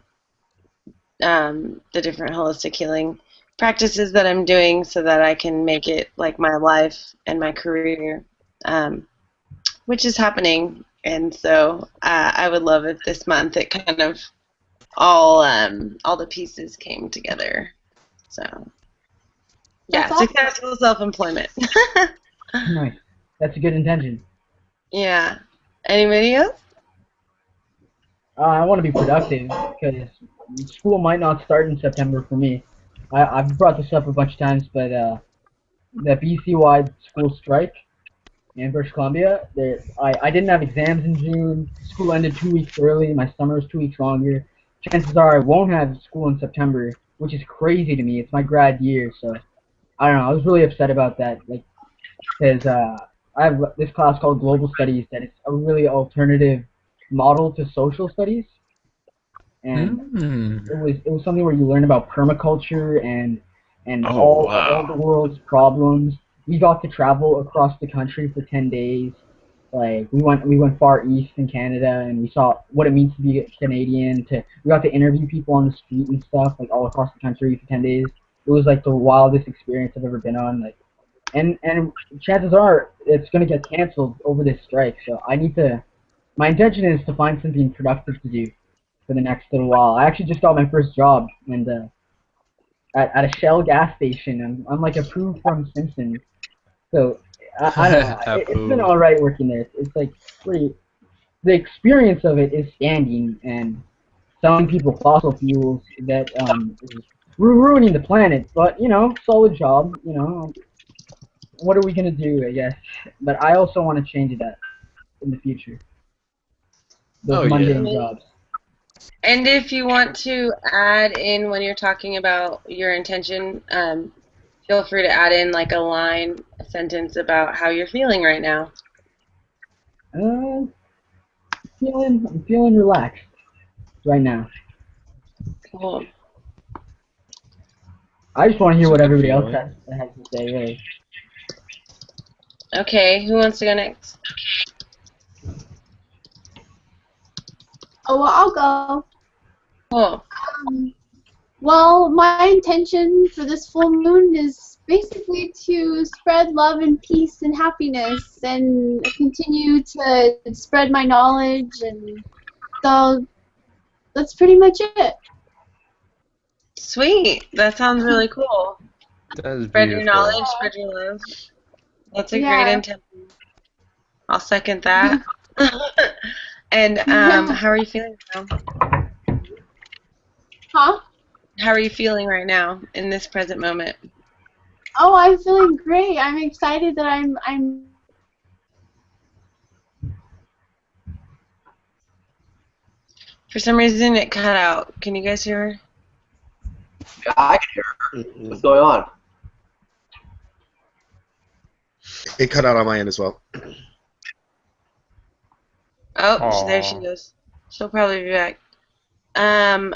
the different holistic healing practices that I'm doing so that I can make it like my life and my career, which is happening. And so I would love if this month it kind of all the pieces came together. So yeah, That's successful self-employment. Nice. That's a good intention. Yeah. Anybody else? I want to be productive because school might not start in September for me. I've brought this up a bunch of times, but the BC-wide school strike in British Columbia. I didn't have exams in June. School ended 2 weeks early. My summer is 2 weeks longer. Chances are I won't have school in September, which is crazy to me. It's my grad year, so I don't know. I was really upset about that, like, because I have this class called Global Studies that is a really alternative model to social studies, and it was something where you learn about permaculture and Oh all the wow. world's problems. We got to travel across the country for 10 days. Like we went far east in Canada and we saw what it means to be a Canadian. We got to interview people on the street and stuff, like all across the country for 10 days. It was like the wildest experience I've ever been on. Like, and chances are it's gonna get canceled over this strike. So I need to. My intention is to find something productive to do for the next little while. I actually just got my first job and at a Shell gas station. I'm like approved from Simpsons. So I don't know. It's been Apu. all right working there. It's like pretty. The experience of it is standing and selling people fossil fuels that is ruining the planet. But solid job. What are we gonna do? I guess. But I also want to change that in the future. Those Oh yeah. mundane jobs. And if you want to add in when you're talking about your intention, feel free to add in like a line, a sentence about how you're feeling right now. I'm feeling relaxed right now. Cool. I just want to hear It's a what good everybody else feeling. has to say. Really. Okay, who wants to go next? Oh, well, I'll go. Cool. Well, my intention for this full moon is basically to spread love and peace and happiness and continue to spread my knowledge, and so that's pretty much it. Sweet. That sounds really cool. That is Spread your beautiful. knowledge, spread your love. That's a great Yeah. intention. I'll second that. And how are you feeling now? Huh? How are you feeling right now in this present moment? Oh, I'm feeling great. I'm excited that I'm For some reason it cut out. Can you guys hear her? Yeah, I can hear her. What's going on? It cut out on my end as well. Oh, there she Aw. goes. She'll probably be back.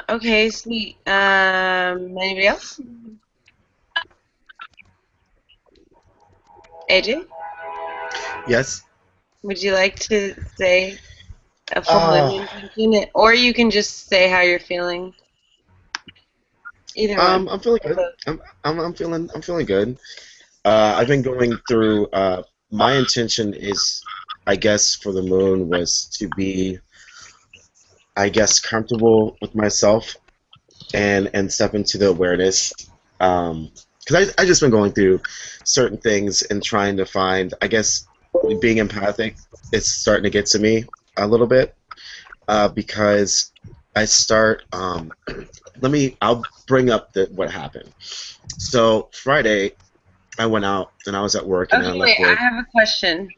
Okay, sweet. Anybody else? AJ, Yes. would you like to say a full Uh, moon intention, or you can just say how you're feeling? Either one. I'm feeling good. I'm feeling good. I've been going through. My intention is, I guess, for the moon was to be, I guess, comfortable with myself and step into the awareness. Because I just been going through certain things and trying to find, I guess, being empathic. It's starting to get to me a little bit because I start. I'll bring up what happened. So Friday, I went out and I was at work and then I Okay, left wait, I work. have a question.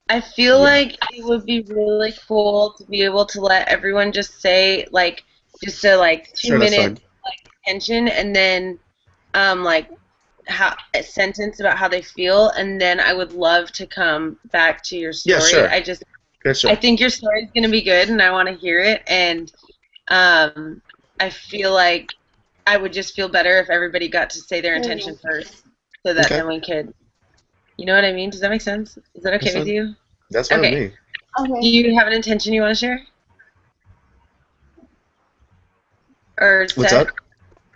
I feel Yeah. like it would be really cool to be able to let everyone just say, like, just a, like, Sure, that's 2-minute, fine. like, intention, and then, like, a sentence about how they feel, and then I would love to come back to your story. Yeah, sure. Yeah, sure. I think your story is going to be good, and I want to hear it, and I feel like I would just feel better if everybody got to say their intention first, so that Okay. then we could, you know what I mean? Does that make sense? Is that okay That's with fine. you? That's fine Okay. with me. Do okay. you have an intention you want to share? Or What's set? up?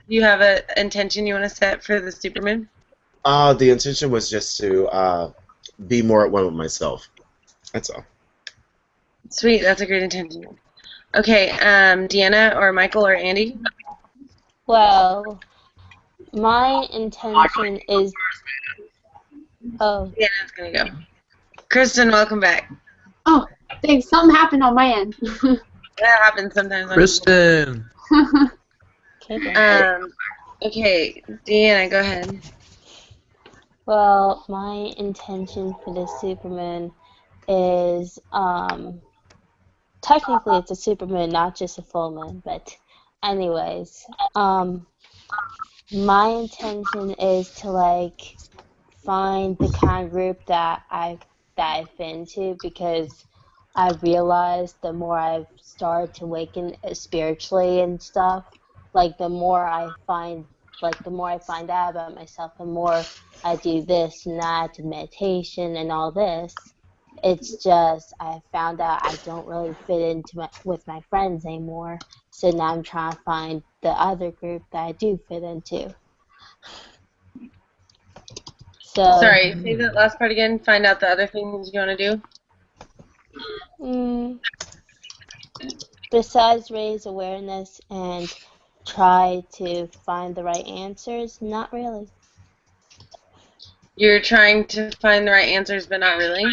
Do you have an intention you want to set for the Superman? The intention was just to be more at one with myself. That's all. Sweet, that's a great intention. Okay, Deanna or Michael or Andy? Well, my intention is. Oh, Deanna's gonna go. Kristen, welcome back. Oh, thanks. Something happened on my end. That happens sometimes. Kristen. okay. Then. Okay, Deanna, go ahead. Well, my intention for this supermoon is, technically it's a supermoon, not just a full moon, but anyways, my intention is to, like, find the kind of group that I've been to, because I've realized the more I've started to awaken spiritually and stuff, like the more I find out about myself, the more I do this and that and meditation and all this. It's just I found out I don't really fit into with my friends anymore. So now I'm trying to find the other group that I do fit into. So, Sorry, say that last part again. Find out the other things you want to do. besides raise awareness and try to find the right answers, not really. You're trying to find the right answers, but not really?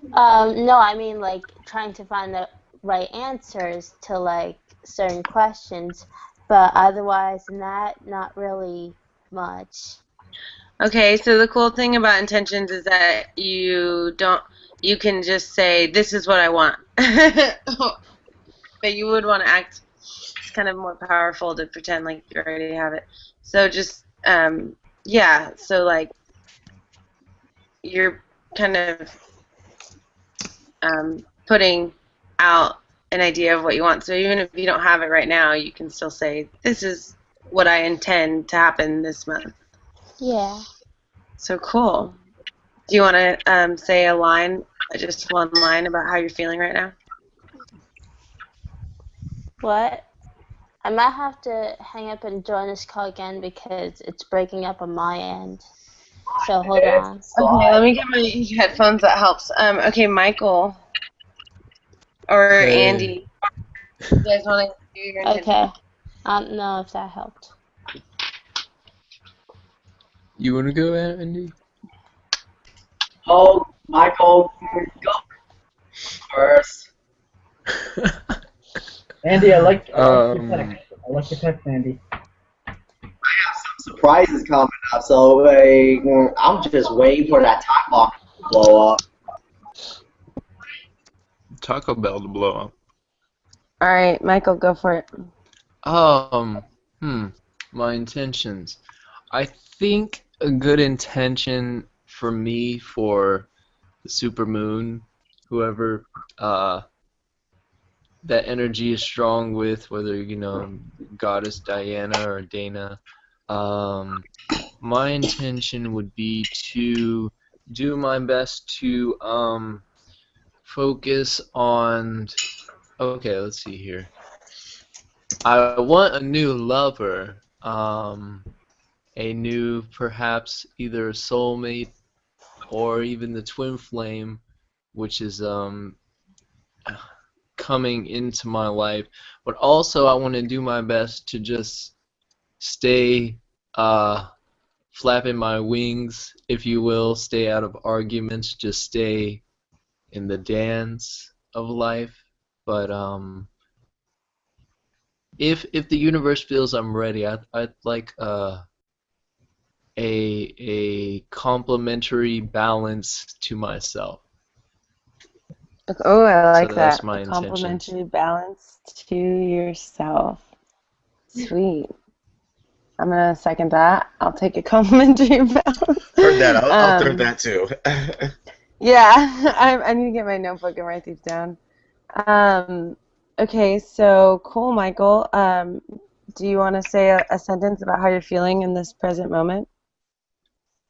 No, I mean, like, trying to find the right answers to, like, certain questions, but otherwise than that, not really much. Okay, so the cool thing about intentions is that you can just say, this is what I want. But you would want to act, it's kind of more powerful to pretend like you already have it. So just, yeah, so like, you're kind of putting out an idea of what you want. So even if you don't have it right now, you can still say, this is what I intend to happen this month. Yeah. So cool. Do you want to say a line, just one line about how you're feeling right now? What? I might have to hang up and join this call again because it's breaking up on my end. So hold on. Okay, let me get my headphones. That helps. Okay, Michael or Andy, you guys want to do your intention? Okay. I don't know if that helped. You want to go, Andy? Oh, Michael, go first. Andy, I like your text. I like your text, Andy. I have some surprises coming up, so I'm just waiting for that time clock to blow up. Taco Bell to blow up. All right, Michael, go for it. My intentions. I think a good intention for me for the supermoon, whoever that energy is strong with, whether Goddess Diana or Dana. My intention would be to do my best to focus on. Okay, let's see here. I want a new lover, a new, perhaps either a soulmate or even the twin flame, which is coming into my life. But also, I want to do my best to just stay flapping my wings, if you will, stay out of arguments, just stay in the dance of life. But if the universe feels I'm ready, I'd like a complementary balance to myself. Oh, I like So that's that. my A intentions. complementary balance to yourself. Sweet. I'm gonna second that. I'll take a complimentary balance. Heard that. I'll throw that too. Yeah, I need to get my notebook and write these down. Okay, so cool, Michael. Do you want to say a sentence about how you're feeling in this present moment?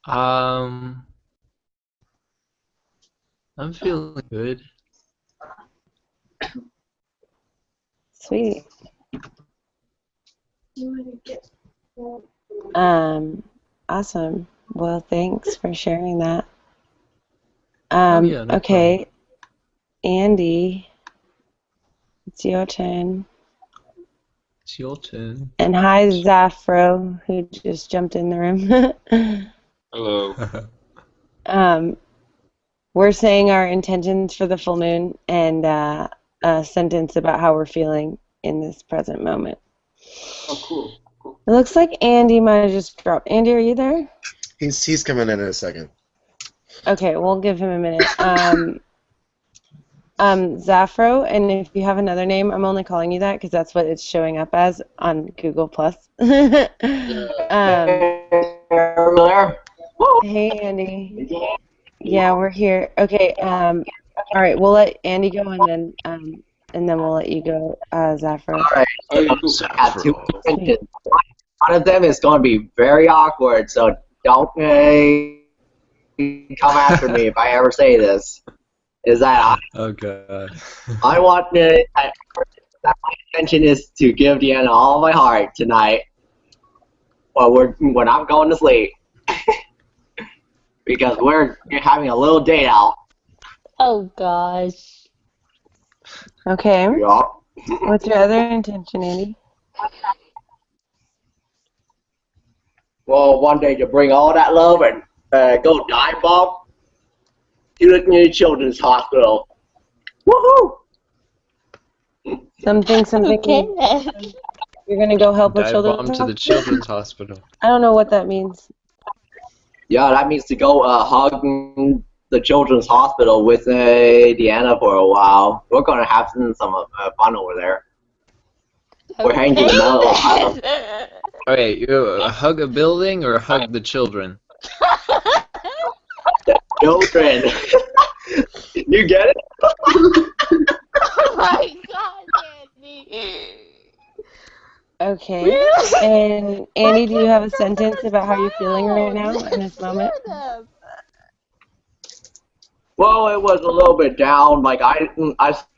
I'm feeling good. Sweet. Awesome. Well, thanks for sharing that. Yeah, no Okay, Andy, it's your turn. It's your turn. And hi, Zafro, who just jumped in the room. Hello. We're saying our intentions for the full moon and a sentence about how we're feeling in this present moment. Oh, cool. It looks like Andy might have just dropped. Andy, are you there? He's coming in a second. Okay, we'll give him a minute. Zafro, and if you have another name, I'm only calling you that because that's what it's showing up as on Google Plus. There. Hey, Andy. Yeah, we're here. Okay. All right, we'll let Andy go, and then we'll let you go, Zafro. Alright, Oh, yeah, cool. so I got two intentions. One of them is going to be very awkward, so don't come after me if I ever say this. Is that Oh god. I want that my intention is to give Deanna all my heart tonight when I'm going to sleep. Because we're having a little date out. Oh gosh. Okay. Yeah. What's your other intention, Andy? Well, one day to bring all that love and go dive bomb to the children's hospital. Woohoo! Something. Okay. You're gonna go help a Dive children's bomb to the hospital? children's hospital. I don't know what that means. Yeah, that means to go hug the children's hospital with Deanna for a while. We're gonna have some fun over there. We're hanging out. Okay, you hug a building or hug the children? Children. You get it? Oh my god, Andy. Okay. And Andy, do you have a sentence about how you're feeling right now in this moment? Well, it was a little bit down. Like I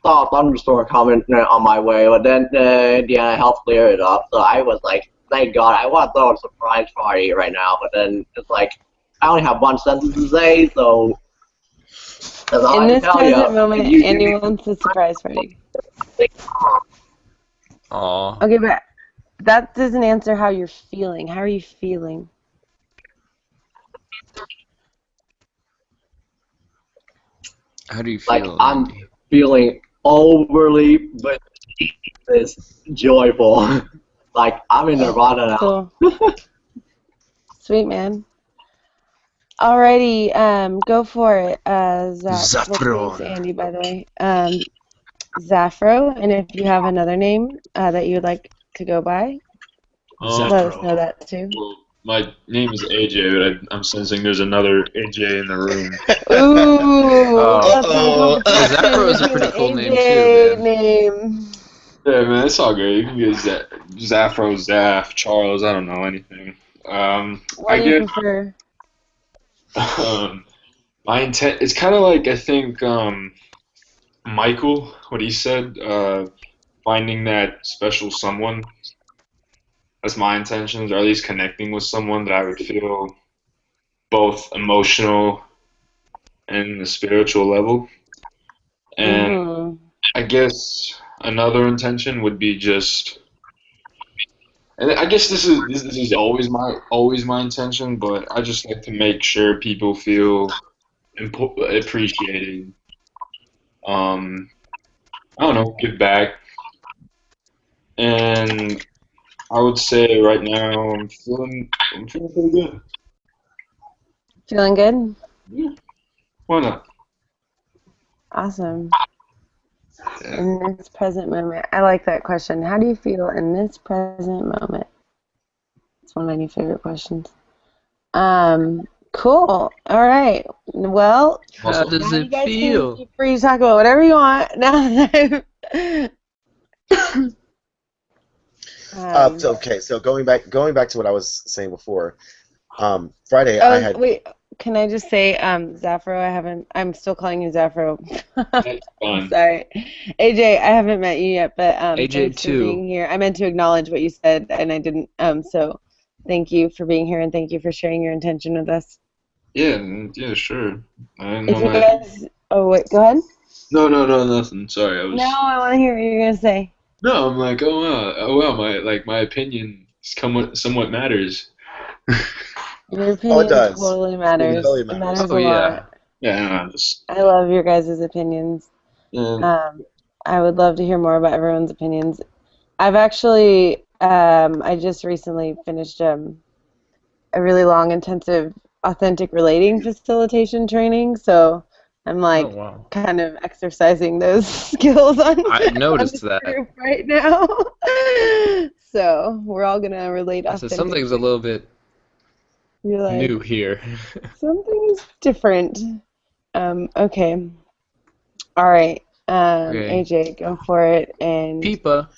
saw a thunderstorm coming on my way, but then Deanna helped clear it up. So I was like, thank God. I want to throw a surprise party right now, but then it's like I only have one sentence to say, so that's all In I can this tell present you. moment, Andy wants a surprise party. Aw. Okay, but that doesn't answer how you're feeling. How are you feeling? How do you Like feel, I'm Andy? feeling overly, but it's joyful. Like I'm in Nirvana now. Cool. Sweet, man. Alrighty, go for it. What's your name's Andy, by the way? Zafro, and if you have another name that you would like to go by, let us know that too. Well, my name is AJ, but I'm sensing there's another AJ in the room. Ooh, that's Uh-oh. some Zafro is a competition pretty cool name AJ too, man. name. Yeah, man, it's all good. You can get Zafro, Zaf, Charles. I don't know anything. What I do you get prefer? my intent. It's kind of like I think Michael, what he said, finding that special someone. That's my intentions, or at least connecting with someone that I would feel both emotional and the spiritual level. And Mm-hmm. I guess another intention would be just, and I guess this is always my intention, but I just like to make sure people feel appreciated. I don't know, give back, and I would say right now I'm feeling pretty good. Feeling good? Yeah, why not? Awesome. In this present moment, I like that question. How do you feel in this present moment? It's one of my new favorite questions. Cool. All right. Well, How does now you it guys can feel? be free to talk about whatever you want. Now that Okay, so going back to what I was saying before, Friday I had. wait. Can I just say, Zafro? I'm still calling you Zafro. That's fun. Sorry, AJ. I haven't met you yet, but AJ thanks for being too. here. I meant to acknowledge what you said, and I didn't. So, thank you for being here, and thank you for sharing your intention with us. Yeah, sure. I didn't If know you my. guys, oh wait, go ahead. No, nothing. Sorry, I was. No, I want to hear what you're gonna say. No, I'm like, oh wow, my opinion somewhat matters. Your Oh, it opinion does. totally It matters. really It matters. matters Oh a yeah. lot. Yeah, no, just I love your guys' opinions. I would love to hear more about everyone's opinions. I've actually, I just recently finished a really long, intensive authentic relating facilitation training, so I'm like Oh wow. kind of exercising those skills on, I on noticed this that. group right now. So we're all gonna relate I said something's a authentically. little bit You're like, new here. something's different. Okay. All right. Okay. AJ, go for it. And Peepa.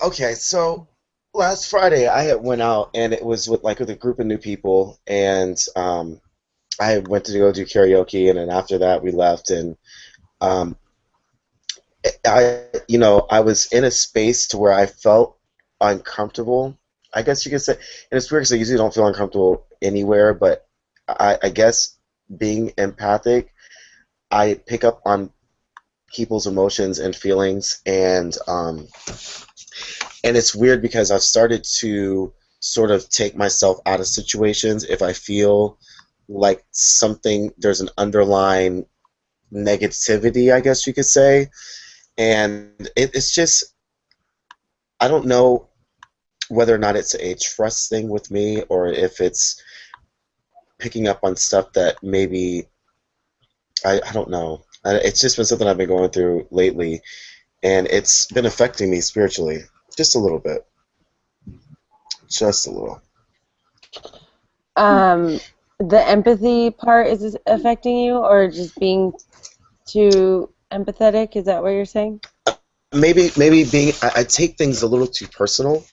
Okay, so last Friday I had went out and it was with a group of new people, and I went to go do karaoke, and then after that we left, and um, I was in a space to where I felt uncomfortable. I guess you could say, and it's weird because I usually don't feel uncomfortable anywhere, but I guess being empathic, I pick up on people's emotions and feelings, and it's weird because I've started to sort of take myself out of situations if I feel like there's an underlying negativity, I guess you could say. And it's just, I don't know whether or not it's a trust thing with me or if it's picking up on stuff that maybe, I don't know. It's just been something I've been going through lately, and it's been affecting me spiritually just a little bit. Just a little. the empathy part is affecting you, or just being too empathetic? Is that what you're saying? Maybe being I take things a little too personal,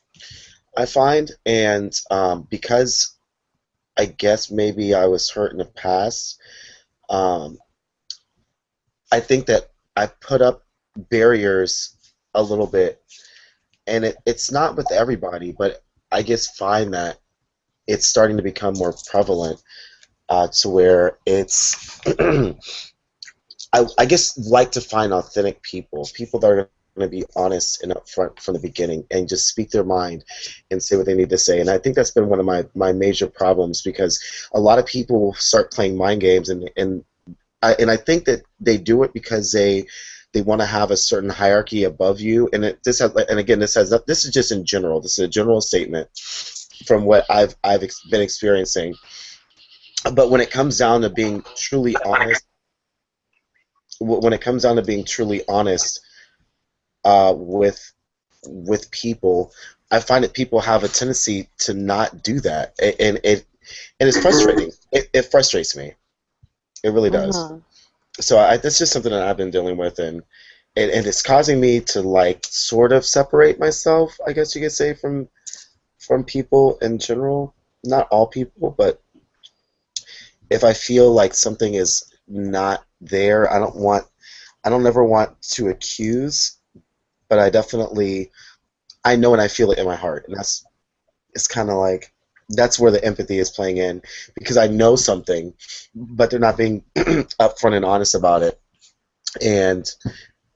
I find, and because I guess maybe I was hurt in the past, um, I think that I put up barriers a little bit, and it's not with everybody, but I just find that it's starting to become more prevalent to where it's I guess like to find authentic people that are going to be honest and upfront from the beginning and just speak their mind and say what they need to say. And I think that's been one of my major problems, because a lot of people will start playing mind games, and I think that they do it because they want to have a certain hierarchy above you. And this is just in general. This is a general statement from what I've been experiencing. But when it comes down to being truly honest, with people, I find that people have a tendency to not do that, and it's frustrating. It frustrates me. It really does. Uh-huh. So that's just something that I've been dealing with, and it's causing me to like sort of separate myself, I guess you could say, from people in general. Not all people, but if I feel like something is not there, I don't ever want to accuse, but I know and I feel it in my heart, and it's kind of like that's where the empathy is playing in, because I know something, but they're not being upfront and honest about it, and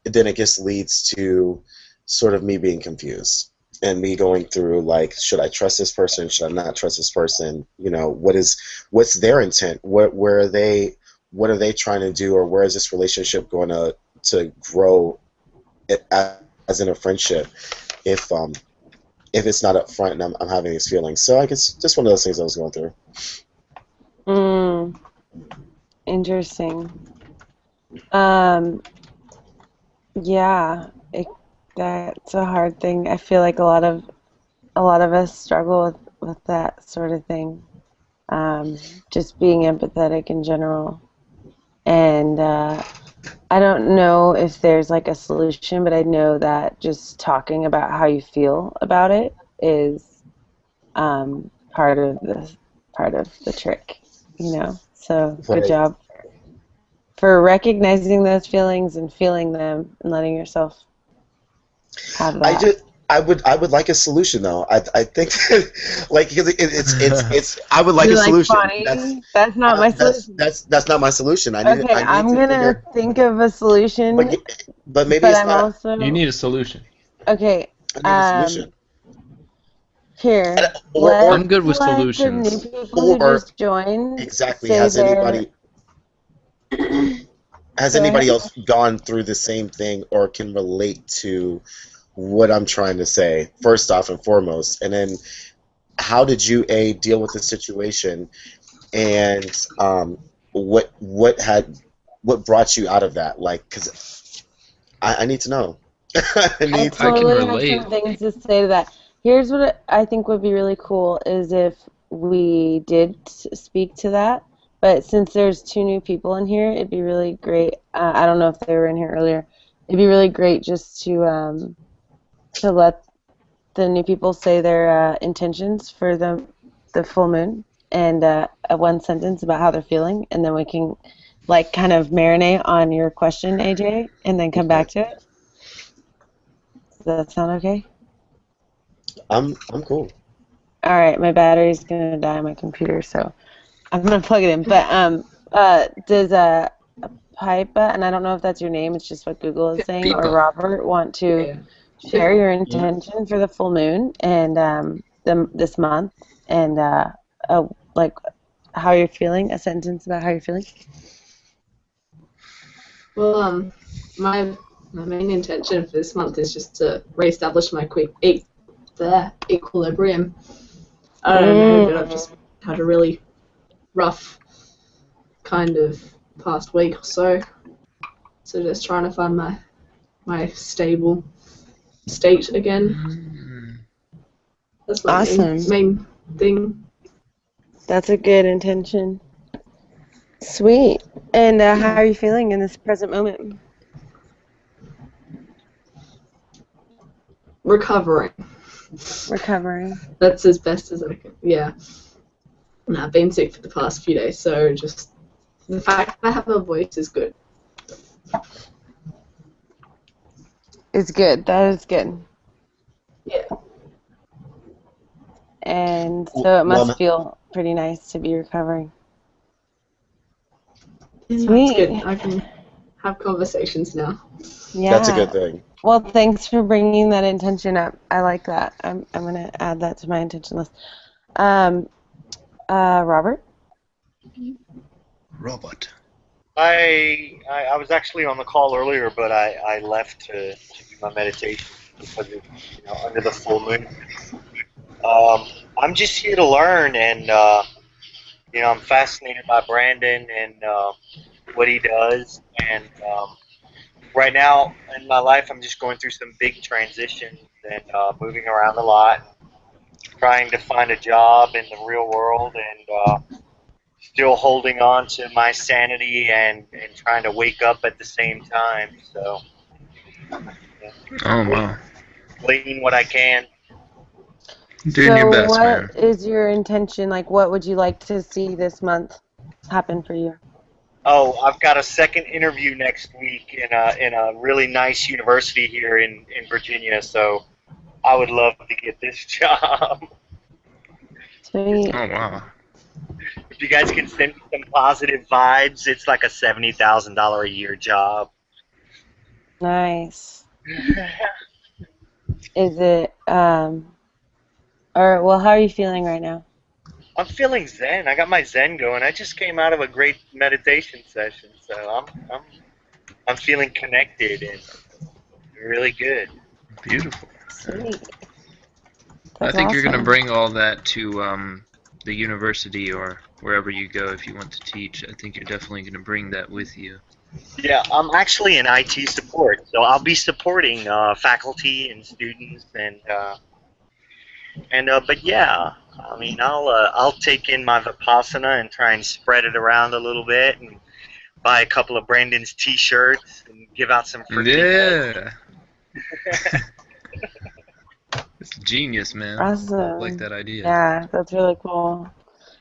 then it just leads to sort of me being confused and me going through like, should I trust this person? Should I not trust this person? What's their intent? What are they trying to do, or where is this relationship going to grow as in a friendship if it's not up front and I'm having these feelings? So I guess just one of those things I was going through. Interesting. Yeah, that's a hard thing. I feel like a lot of us struggle with that sort of thing. Just being empathetic in general. And I don't know if there's like a solution, but I know that just talking about how you feel about it is part of the trick, So good Right. job for recognizing those feelings and feeling them and letting yourself have that. I would like a solution though. I think that, like, because it's I would like You're a like, solution. Bonnie, that's not my solution. That's not my solution. Okay, I need I'm to gonna figure. think of a solution, But maybe but it's I'm not. also You need a solution. okay. I need a solution. Here, I'm good with let the new solutions. people who Or just joined exactly, say their. has Go ahead. anybody else gone through the same thing or can relate to what I'm trying to say, first off and foremost, and then how did you deal with the situation, and what brought you out of that? Like, because I need to know. I I need I to. can totally have relate. some things to say to that. Here's what I think would be really cool is if we did speak to that. But since there's two new people in here, it'd be really great. I don't know if they were in here earlier. It'd be really great just to let the new people say their intentions for the full moon and a one sentence about how they're feeling, and then we can like kind of marinate on your question, AJ, and then come Okay. back to it. Does that sound okay? I'm cool. All right, my battery's gonna die on my computer, so I'm gonna plug it in. But does Pipa, and I don't know if that's your name, it's just what Google is saying, or Pipa. Robert want to Yeah. share your intention for the full moon and this month, and like how you're feeling? A sentence about how you're feeling. Well, my main intention for this month is just to reestablish my the equilibrium. I don't know, but I've just had a really rough kind of past week or so. So just trying to find my stable state again. That's my Awesome. main thing. That's a good intention. Sweet. And how are you feeling in this present moment? Recovering. Recovering. That's as best as I can. Yeah. And I've been sick for the past few days, so just the fact that I have a voice is good. It's good. That is good. Yeah. And so it Well, must feel pretty nice to be recovering. That's Sweet. good. I can have conversations now. Yeah. that's a good thing. Well, thanks for bringing that intention up. I like that. I'm gonna add that to my intention list. Robert? Robot. I was actually on the call earlier, but I left to do my meditation because of, under the full moon. I'm just here to learn, and I'm fascinated by Brandon and what he does. And right now in my life, I'm just going through some big transitions and moving around a lot, trying to find a job in the real world, and still holding on to my sanity and trying to wake up at the same time. So, Oh wow. glean what I can. Doing your best, man. What is your intention? Like, what would you like to see this month happen for you? Oh, I've got a second interview next week in a really nice university here in Virginia. So, I would love to get this job. Sweet. Oh wow. If you guys can send me some positive vibes, it's like a $70,000 a year job. Nice. Is it or well, how are you feeling right now? I'm feeling zen. I got my zen going. I just came out of a great meditation session, so I'm feeling connected and really good. Beautiful. Sweet. I That's think you're gonna awesome. bring all that to the university or wherever you go if you want to teach. I think you're definitely gonna bring that with you. Yeah, I'm actually in IT support, so I'll be supporting faculty and students, but yeah, I mean, I'll take in my Vipassana and try and spread it around a little bit, and buy a couple of Brandon's T-shirts and give out some free. Yeah. It's genius, man. Awesome. I like that idea. Yeah, that's really cool.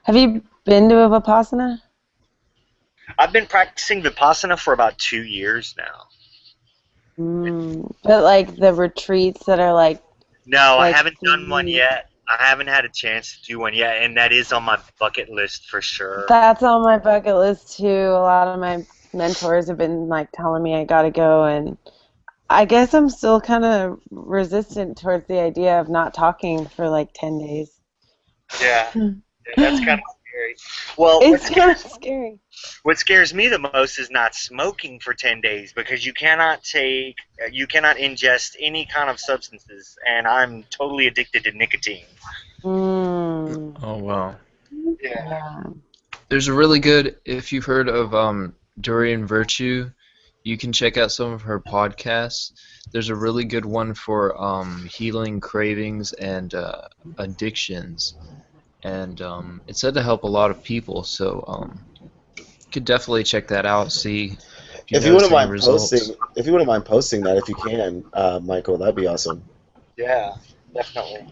Have you been to a Vipassana? I've been practicing Vipassana for about 2 years now. But like the retreats that are like. No, I like haven't done one yet. I haven't had a chance to do one yet, and that is on my bucket list for sure. That's on my bucket list too. A lot of my mentors have been like telling me I gotta go, and I guess I'm still kind of resistant towards the idea of not talking for like 10 days. Yeah, that's kind of scary. Well, it's kind of scary. What scares me the most is not smoking for 10 days because you cannot ingest any kind of substances, and I'm totally addicted to nicotine. Oh wow. Yeah. There's a really good, if you've heard of Dorian Virtue, you can check out some of her podcasts. There's a really good one for healing cravings and addictions, and it's said to help a lot of people. So you could definitely check that out. See if you If you notice wouldn't any mind results. posting that if you can, Michael, that'd be awesome. Yeah, definitely.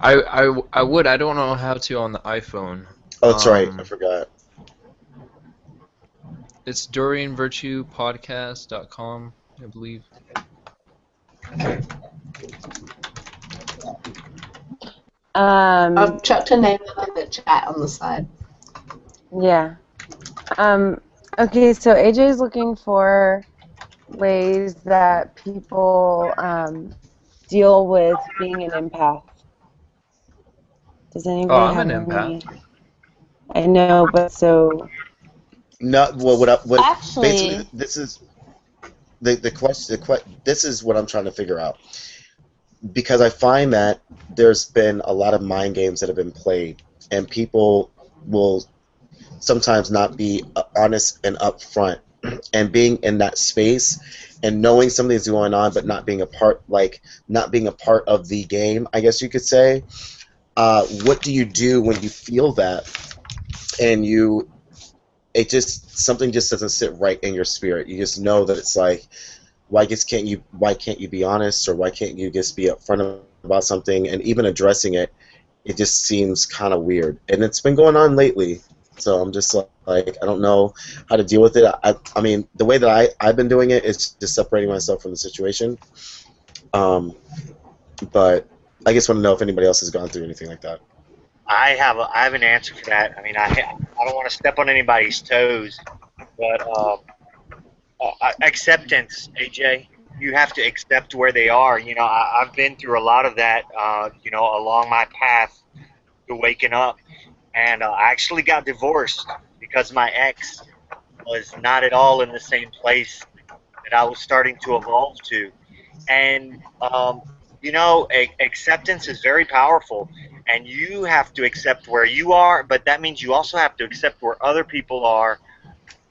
I would. I don't know how to on the iPhone. Oh, that's right. I forgot. It's DorianVirtuePodcast.com, I believe. I've chucked her name in the chat on the side. Yeah. Okay, so AJ is looking for ways that people deal with being an empath. Does Oh, anybody I'm have an any? empath. I know, but so No, well, what Actually, basically this is the question. This is what I'm trying to figure out because I find that there's been a lot of mind games that have been played, and people will sometimes not be honest and upfront, and being in that space and knowing something's going on, but not being a part, not being a part of the game, I guess you could say. What do you do when you feel that, and something just doesn't sit right in your spirit? You just know that it's like, why can't you be honest, or why can't you just be upfront about something? And even addressing it, it just seems kind of weird, and it's been going on lately. So I'm just like, I don't know how to deal with it. I mean, the way that I've been doing it is just separating myself from the situation. But I just want to know if anybody else has gone through anything like that. I have an answer for that. I mean, I don't want to step on anybody's toes, but acceptance, AJ. You have to accept where they are. You know, I've been through a lot of that. You know, along my path to waking up, and I actually got divorced because my ex was not at all in the same place that I was starting to evolve to. And you know, acceptance is very powerful, and you have to accept where you are, but that means you also have to accept where other people are.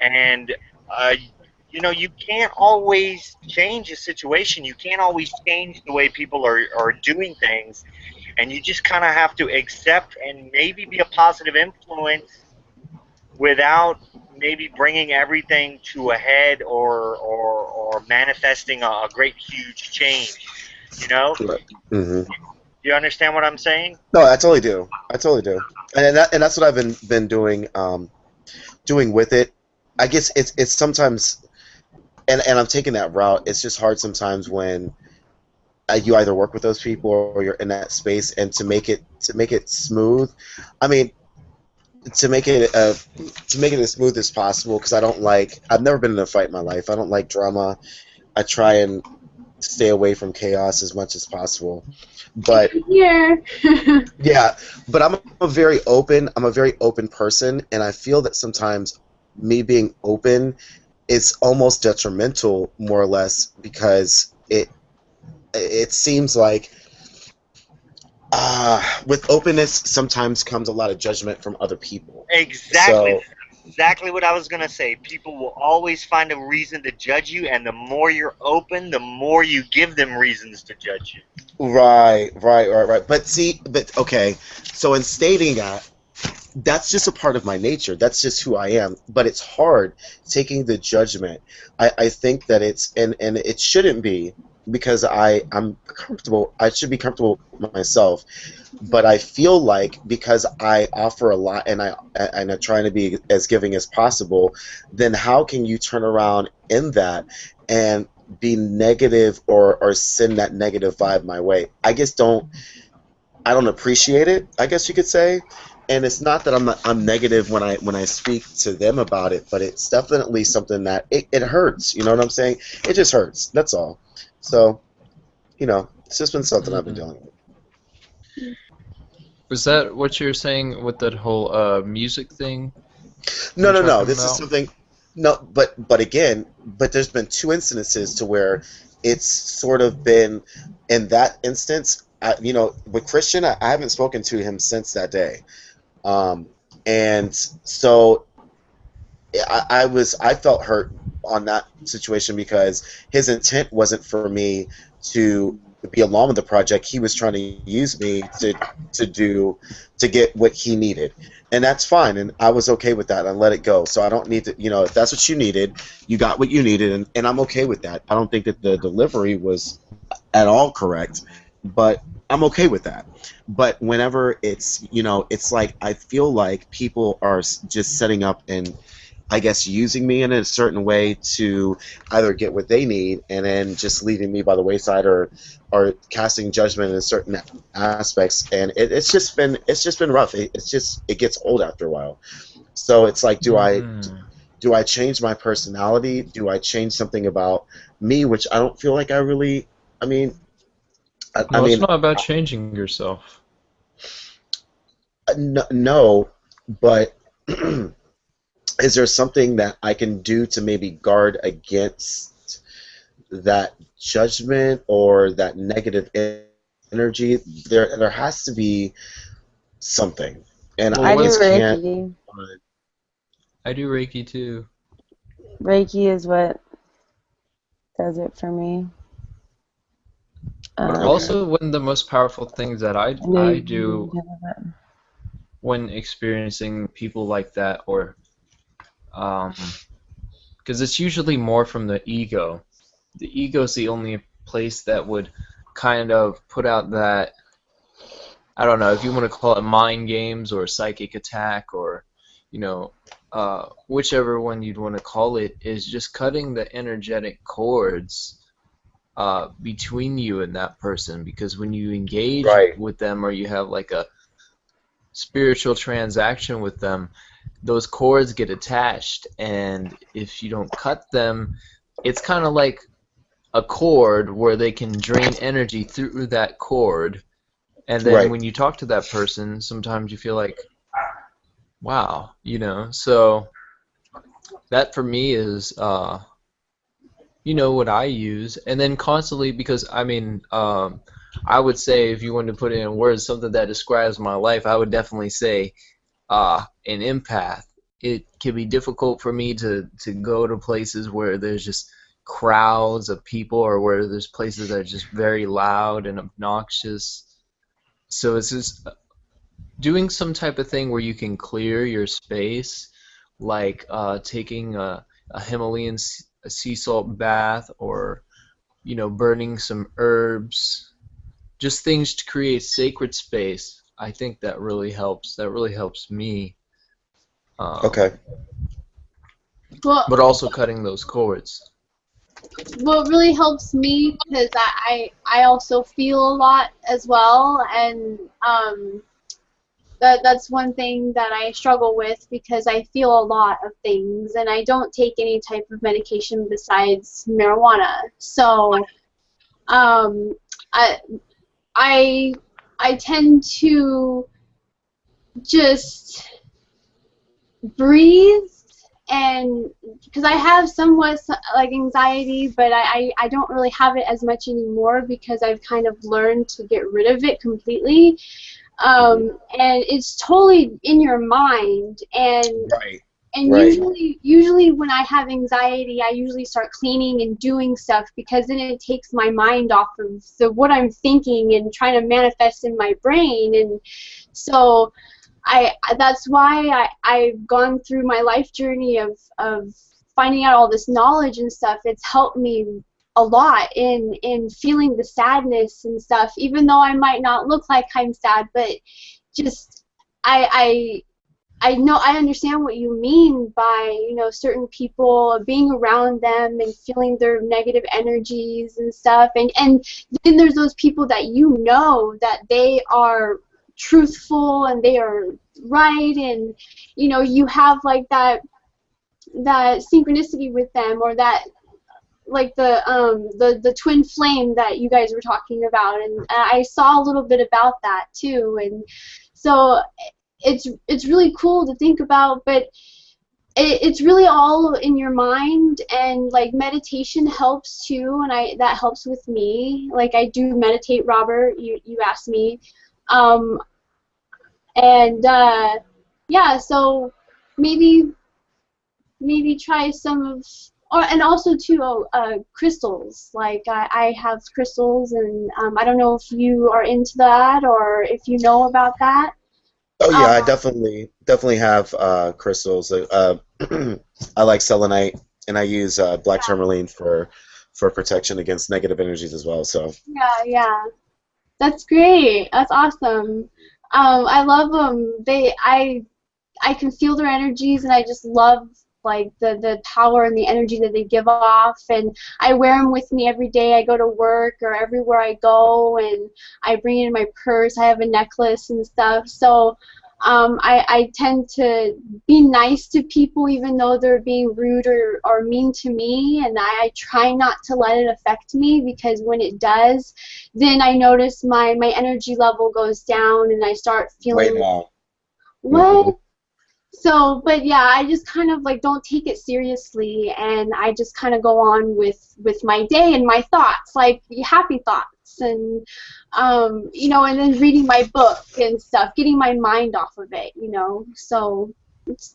And uh, you know, you can't always change a situation. You can't always change the way people are doing things, and you just kind of have to accept and maybe be a positive influence without maybe bringing everything to a head, or manifesting a great huge change. You know, Mm-hmm. you understand what I'm saying? No, I totally do. I totally do. And that's what I've been doing doing with it. I guess it's sometimes, and I'm taking that route. It's just hard sometimes when you either work with those people or you're in that space, and to make it smooth. I mean, to make it as smooth as possible, because I've never been in a fight in my life. I don't like drama. I try and stay away from chaos as much as possible. But Here. yeah, but I'm a very open person, and I feel that sometimes me being open is almost detrimental, more or less, because it seems like with openness sometimes comes a lot of judgment from other people. Exactly. So Exactly what I was going to say. People will always find a reason to judge you, and the more you're open, the more you give them reasons to judge you. right. But okay. So in stating that, that's just a part of my nature. That's just who I am. But it's hard taking the judgment. I think that and it shouldn't be, because I'm comfortable. I should be comfortable with myself. But I feel like, because I offer a lot, and I'm trying to be as giving as possible, then how can you turn around in that and be negative, or send that negative vibe my way? I don't appreciate it, I guess you could say. And it's not that I'm negative when I speak to them about it, but it's definitely something that it hurts. You know what I'm saying? It just hurts. That's all. So, it's just been something I've been dealing with. Was that what you're saying with that whole music thing? No. This is something. No, but again, there's been two instances to where it's sort of been, in that instance, you know, with Christian, I haven't spoken to him since that day, and so I felt hurt on that situation because his intent wasn't for me to be along with the project. He was trying to use me to get what he needed, and that's fine. And I was okay with that. I let it go. So I don't need to, you know, if that's what you needed, you got what you needed, and I'm okay with that. I don't think that the delivery was at all correct, but I'm okay with that. But whenever it's, you know, it's like I feel like people are just setting up and I guess using me in a certain way to either get what they need and then just leaving me by the wayside, or casting judgment in certain aspects, and it's just been rough. It gets old after a while. So it's like, do I change my personality? Do I change something about me, which I don't feel like I really. I mean, I No, it's mean, not about changing yourself. no, but. Is there something that I can do to maybe guard against that judgment or that negative energy? There has to be something, and Well, I I do just can't. Reiki. I do Reiki too. Reiki is what does it for me. But Okay. also, one of the most powerful things that I know I you do didn't have that. when experiencing people like that, or because it's usually more from the ego. The ego is the only place that would kind of put out that, I don't know if you want to call it mind games or psychic attack, or you know, whichever one you'd want to call it, is just cutting the energetic cords between you and that person. Because when you engage Right. with them, or you have like a spiritual transaction with them, those cords get attached, and if you don't cut them, it's kind of like a cord where they can drain energy through that cord, and then Right. when you talk to that person, sometimes you feel like, wow, you know. So that for me is you know, what I use. And then constantly, because I mean, I would say, if you wanted to put it in words, something that describes my life, I would definitely say an empath. It can be difficult for me to go to places where there's just crowds of people, or where there's places that are just very loud and obnoxious. So it's just doing some type of thing where you can clear your space, like taking a Himalayan sea salt bath, or you know, burning some herbs, just things to create sacred space. I think that really helps. That really helps me. Okay. Well, But also cutting those cords. what really helps me, because I also feel a lot as well, and that's one thing that I struggle with, because I feel a lot of things, and I don't take any type of medication besides marijuana. So um, I I I tend to just breathe, and because I have somewhat like anxiety, but I don't really have it as much anymore, because I've kind of learned to get rid of it completely. And it's totally in your mind, and Right. and Right. usually when I have anxiety, I usually start cleaning and doing stuff, because then it takes my mind off of what I'm thinking and trying to manifest in my brain. And so that's why I've gone through my life journey of finding out all this knowledge and stuff. It's helped me a lot in feeling the sadness and stuff, even though I might not look like I'm sad, but just I know, I understand what you mean by, you know, certain people, being around them and feeling their negative energies and stuff. And then there's those people that you know that they are truthful and they are right, and you know, you have like that synchronicity with them, or that, like the twin flame that you guys were talking about, and I saw a little bit about that too. And so it's really cool to think about. But it's really all in your mind, and like meditation helps too, and that helps with me. Like I do meditate, Robert. You asked me, um, and yeah. So maybe try some of, or and also too crystals. Like I have crystals, and I don't know if you are into that or if you know about that. Oh yeah, Um, I definitely have crystals. I like selenite, and I use black tourmaline for protection against negative energies as well. So yeah. That's great. That's awesome. I love them. I can feel their energies, and I just love like the power and the energy that they give off. And I wear them with me every day I go to work or everywhere I go, and I bring it in my purse. I have a necklace and stuff. So I tend to be nice to people even though they're being rude or mean to me, and I try not to let it affect me, because when it does, then I notice my energy level goes down and I start right feeling, now. what? So, but yeah, I just kind of like don't take it seriously, and I just kind of go on with my day and my thoughts, like happy thoughts, and you know, and then reading my book and stuff, getting my mind off of it, you know. So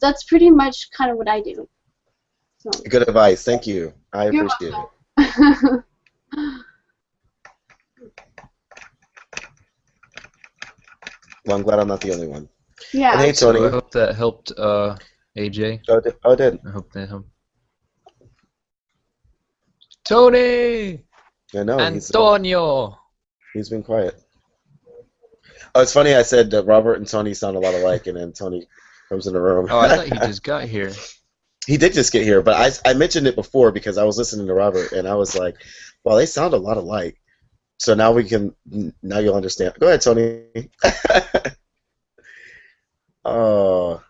that's pretty much kind of what I do. So. Good advice. Thank you. I You're appreciate it. welcome. Well, I'm glad I'm not the only one. Yeah. And hey, Tony. So I hope that helped AJ. Oh, it did. I hope that helped. Tony! I know. Antonio! He's been quiet. Oh, it's funny. I said that Robert and Tony sound a lot alike, and then Tony comes in the room. Oh, I thought he just got here. He did just get here, but I mentioned it before because I was listening to Robert, and I was like, well, they sound a lot alike. So now you'll understand. Go ahead, Tony. Oh.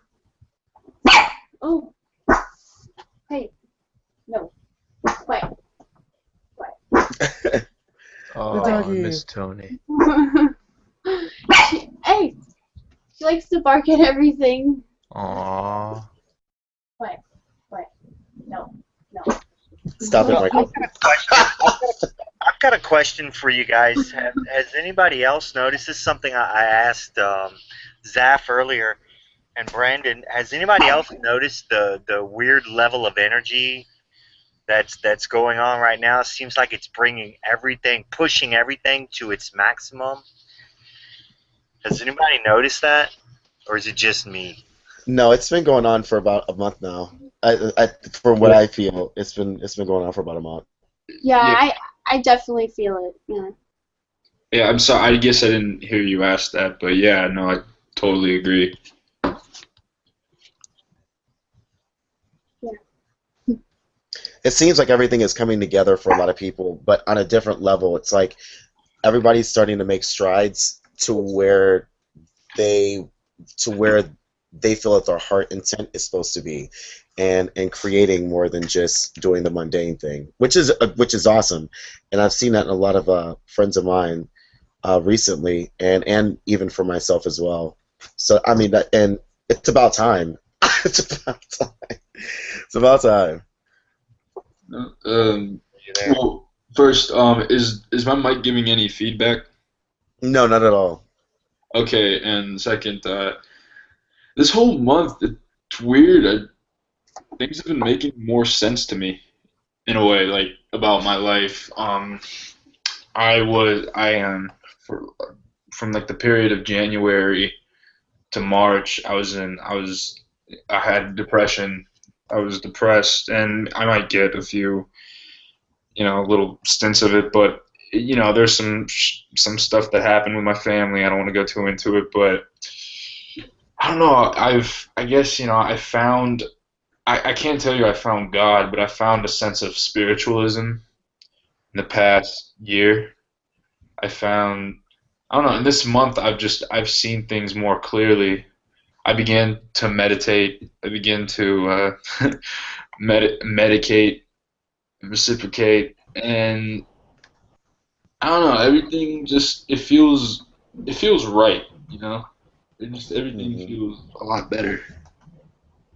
Oh. Hey. No. Wait. Oh, Miss Tony. Hey. She likes to bark at everything. Aww. Wait. No. Stop it, Michael. I've got a question for you guys. Has anybody else noticed? This is something I asked Zaf earlier and Brandon. Has anybody else noticed the weird level of energy that's going on right now? It seems like it's bringing everything, pushing everything to its maximum. Has anybody noticed that, or is it just me? No, it's been going on for about a month now. From what I feel, it's been going on for about a month. Yeah, I definitely feel it. Yeah. Yeah, I'm sorry. I guess I didn't hear you ask that, but yeah, no, I totally agree. Yeah. It seems like everything is coming together for a lot of people, but on a different level. It's like everybody's starting to make strides to where they feel that their heart intent is supposed to be, and creating more than just doing the mundane thing, which is awesome. And I've seen that in a lot of friends of mine recently, and even for myself as well. So I mean, and it's about time. It's about time. It's about time. Well, first, is my mic giving any feedback? No, not at all. Okay, and second, this whole month, it's weird. Things have been making more sense to me, in a way, like about my life. From like the period of January to March, I had depression. I was depressed, and I might get a few, little stints of it, but there's some stuff that happened with my family. I don't want to go too into it, but I don't know. I guess I found. I can't tell you I found God, but I found a sense of spiritualism in the past year. I don't know, in this month I've seen things more clearly. I began to meditate. I began to medicate, reciprocate, and I don't know, everything it feels right, everything feels a lot better.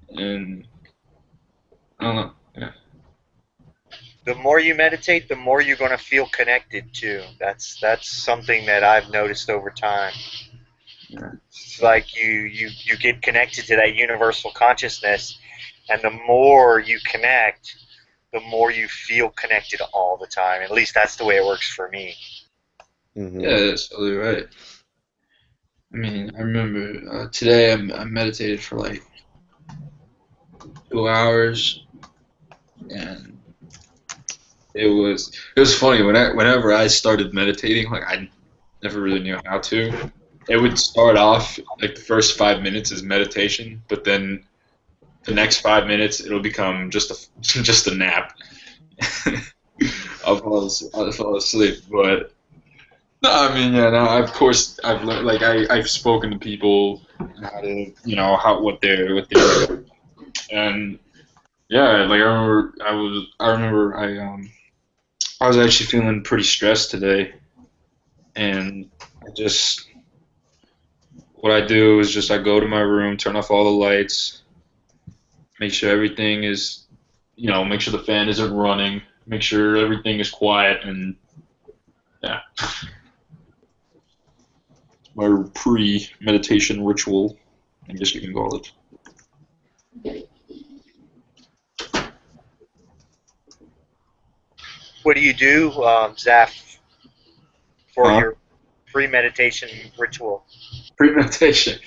And I don't know. Yeah. The more you meditate, the more you're going to feel connected too. That's something that I've noticed over time. Yeah. It's like you get connected to that universal consciousness, and the more you connect, the more you feel connected all the time. At least that's the way it works for me. Yeah, that's totally right. I mean, I remember today I meditated for like 2 hours, and it was funny whenever I started meditating, like I never really knew how to. It would start off like the first 5 minutes as meditation, but then the next 5 minutes it'll become just a just a nap. I'll fall asleep, but no, I mean, yeah, no, of course I've learned, like I've spoken to people how to, what they're doing, and yeah, like I was actually feeling pretty stressed today, and I just what I do is just I go to my room, turn off all the lights, make sure everything is, make sure the fan isn't running, make sure everything is quiet, and yeah, my pre-meditation ritual, I guess you can call it. What do you do, Zaf, for Huh? your pre-meditation ritual? Pre-meditation.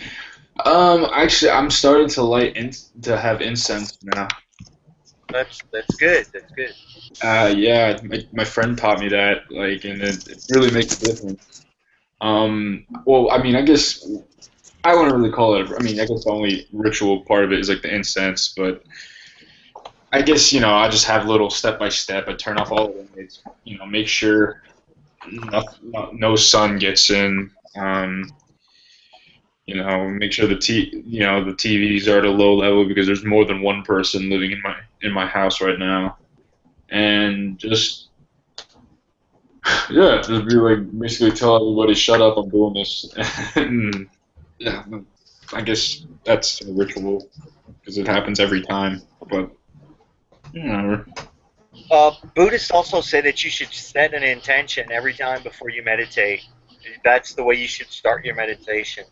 Actually, I'm starting to to have incense now. That's good. That's good. Yeah, my friend taught me that, like, and it really makes a difference. Well, I mean, I guess I wouldn't really call it. I mean, I guess the only ritual part of it is like the incense, but I guess I just have little step by step. I turn off all the lights, make sure no sun gets in. Make sure the TVs are at a low level because there's more than one person living in my house right now, and just yeah, just be like basically tell everybody shut up, I'm doing this, and yeah, I guess that's a ritual because it happens every time, but Buddhists also say that you should set an intention every time before you meditate. That's the way you should start your meditation.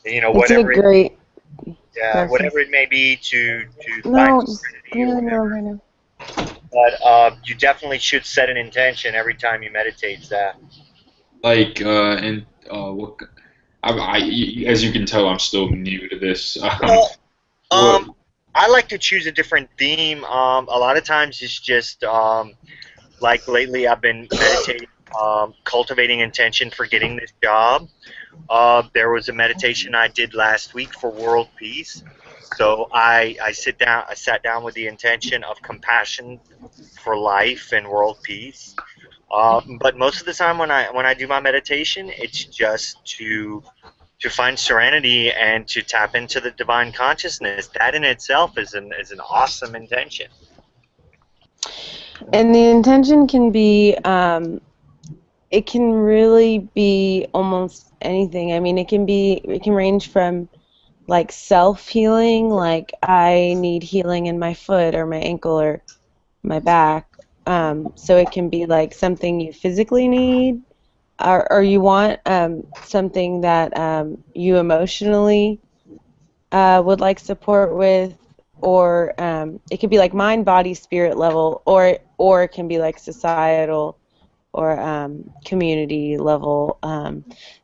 It's a Whatever it, great yeah, process. whatever it may be to find No, serenity give or me the whatever. middle right now. But you definitely should set an intention every time you meditate, Zach. like and what as you can tell, I'm still new to this. Well, What? I like to choose a different theme. A lot of times it's just like lately I've been meditating, cultivating intention for getting this job. There was a meditation I did last week for world peace. So I sat down with the intention of compassion for life and world peace. But most of the time when I do my meditation, it's just to find serenity and to tap into the divine consciousness. That in itself is an awesome intention. And the intention can be, it can really be almost anything. I mean, it can range from like self-healing, like I need healing in my foot or my ankle or my back. So it can be like something you physically need, or you want something that you emotionally would like support with, or it could be like mind, body, spirit level, or it can be like societal or community level.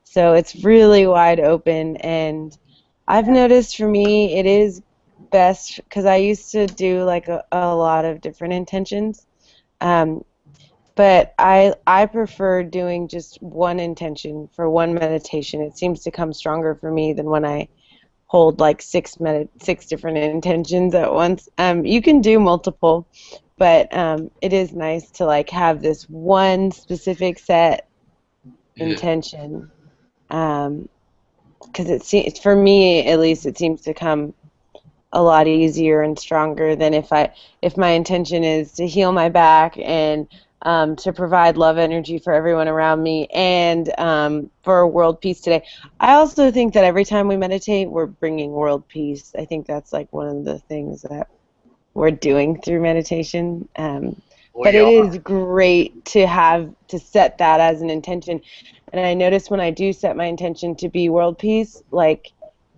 So it's really wide open, and I've noticed for me it is best because I used to do like a lot of different intentions. Um, but I prefer doing just one intention for one meditation. It seems to come stronger for me than when I hold like six different intentions at once. You can do multiple, but it is nice to like have this one specific set intention. Because it seems, for me at least, it seems to come a lot easier and stronger than if my intention is to heal my back and to provide love energy for everyone around me and for world peace today. I also think that every time we meditate, we're bringing world peace. I think that's like one of the things that we're doing through meditation. But We it are. is great to set that as an intention. And I notice when I do set my intention to be world peace, like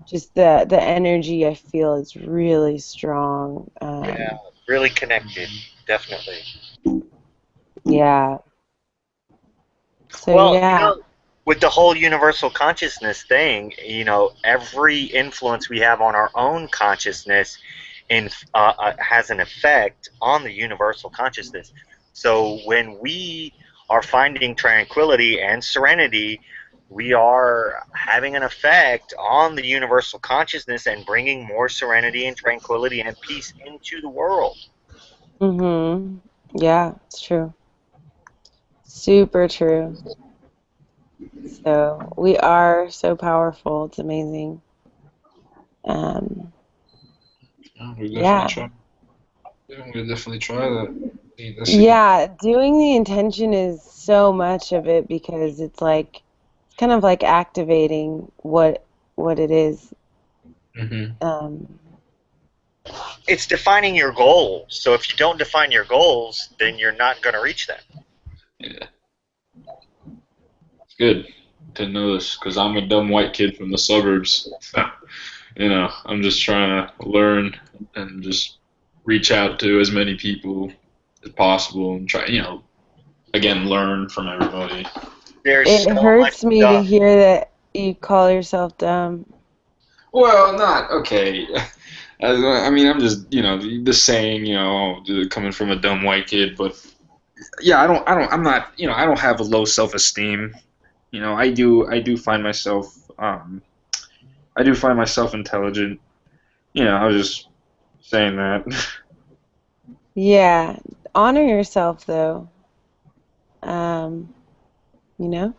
just the energy I feel is really strong. Yeah, really connected, definitely. Yeah. So Well, yeah. with the whole universal consciousness thing, every influence we have on our own consciousness has an effect on the universal consciousness. So when we are finding tranquility and serenity, we are having an effect on the universal consciousness and bringing more serenity and tranquility and peace into the world. Mhm. Yeah, it's true. Super true. So we are so powerful. It's amazing. Um, We yeah. definitely try that. Let's see. Yeah, doing the intention is so much of it because it's kind of like activating what it is. Um, It's defining your goals. So if you don't define your goals, then you're not going to reach them. Yeah. It's good to know this because I'm a dumb white kid from the suburbs. I'm just trying to learn and just reach out to as many people as possible and try, again, learn from everybody. There's it so much hurts me to stuff. hear that you call yourself dumb. Well, not okay. I mean, I'm just, the saying, coming from a dumb white kid, but yeah, I'm not, I don't have a low self-esteem. I do find myself, intelligent. I was just saying that. Yeah, honor yourself though. Um, you know?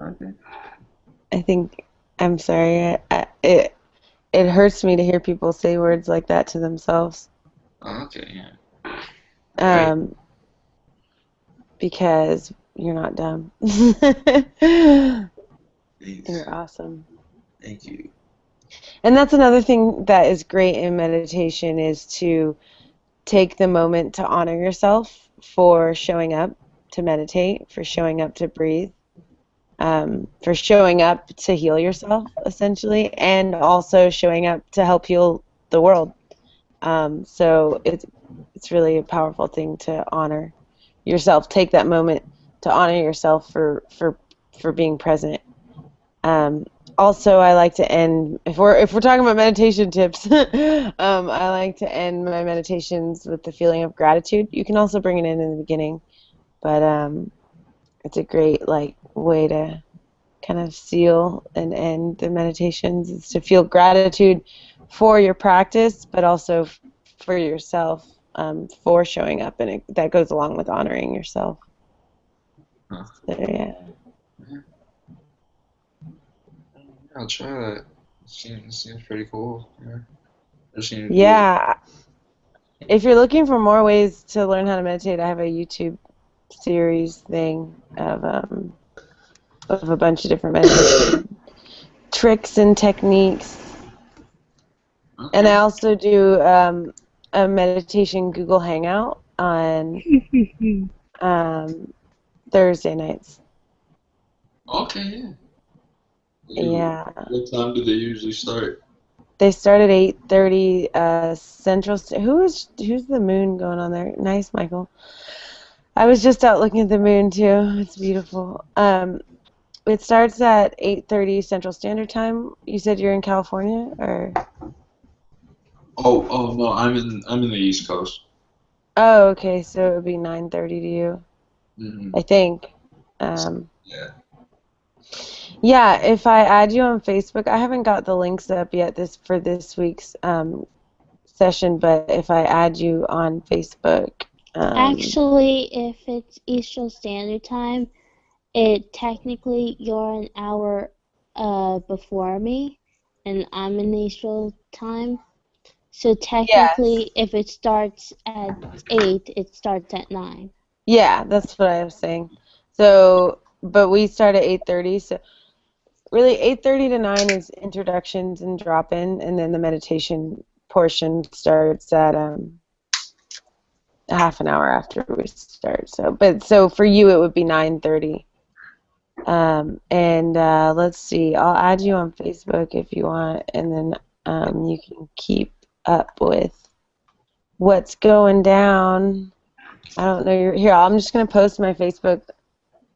Okay. I think I'm sorry. It hurts me to hear people say words like that to themselves. Okay, yeah. Right. Um, because you're not dumb. You're awesome. Thank you. And that's another thing that is great in meditation is to take the moment to honor yourself for showing up to meditate, for showing up to breathe, for showing up to heal yourself, essentially, and also showing up to help heal the world. So it's really a powerful thing to honor yourself. Take that moment to honor yourself for being present. Also, I like to end if we're talking about meditation tips. I like to end my meditations with the feeling of gratitude. You can also bring it in the beginning, but it's a great way to kind of seal and end the meditations is to feel gratitude for your practice, but also for yourself for showing up, and that goes along with honoring yourself. Huh. So, yeah. I'll try that. Seems pretty cool. Yeah. Yeah. If you're looking for more ways to learn how to meditate, I have a YouTube series thing of a bunch of different meditation tricks and techniques. Okay. And I also do a meditation Google Hangout on Thursday nights. Okay, yeah. Yeah. What time do they usually start? They start at 8:30 Central. Who's the moon going on there? Nice, Michael. I was just out looking at the moon too. It's beautiful. It starts at 8:30 Central Standard Time. You said you're in California, or? Oh no, I'm in the East Coast. Oh, okay. So it would be 9:30 to you, I think. Yeah. Yeah. If I add you on Facebook, I haven't got the links up yet for this week's session, but if I add you on Facebook. Actually, if it's Eastern Standard Time, technically you're an hour before me, and I'm in Eastern Time. So technically, if it starts at 8, it starts at 9. Yeah, that's what I was saying. So, but we start at 8:30. So really, 8:30 to 9 is introductions and drop-in, and then the meditation portion starts at half an hour after we start. So for you it would be 9:30. Let's see. I'll add you on Facebook if you want, and then you can keep up with what's going down. I don't know. You're here. I'm just gonna post my Facebook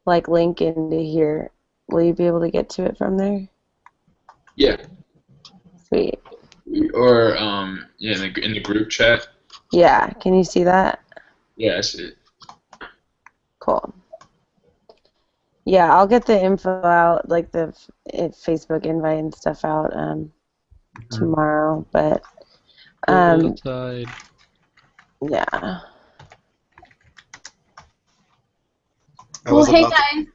link into here. Will you be able to get to it from there? Yeah. Sweet. Or yeah, in the group chat. Yeah. Can you see that? Yeah, I see it. Cool. Yeah, I'll get the info out, like the Facebook invite and stuff out tomorrow. But yeah. Well, hey guys,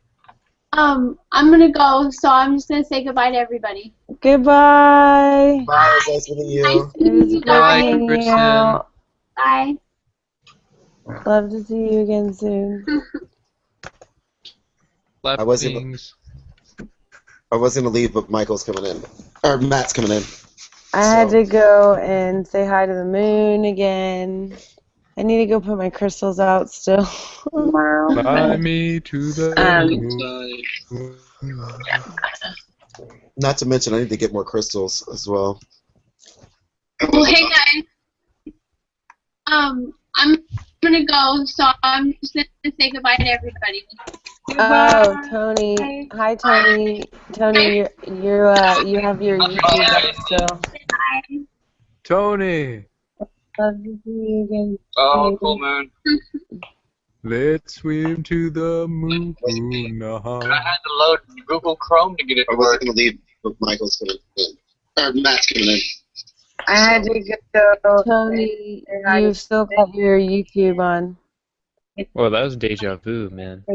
I'm gonna go, so I'm just gonna say goodbye to everybody. Goodbye. Bye. It was nice meeting you. It was great Bye, hanging Kristen. out. Bye. Love to see you again soon. I wasn't gonna leave, but Michael's coming in, or Matt's coming in. I had to go and say hi to the moon again. I need to go put my crystals out still tomorrow. Fly me to the moon. Not to mention, I need to get more crystals as well. Well, hey guys, I'm gonna go, so I'm just gonna say goodbye to everybody. Oh, Tony. Hi, Tony. Tony, you have your YouTube up still. Tony, Love to see you again. Oh, cool moon. let's swim to the moon. I had to load Google Chrome to get it I to wasn't work. gonna leave, but Michael's coming in, or Matt's coming in. I had to go. Tony, you've still got your YouTube on. Well, that was deja vu, man.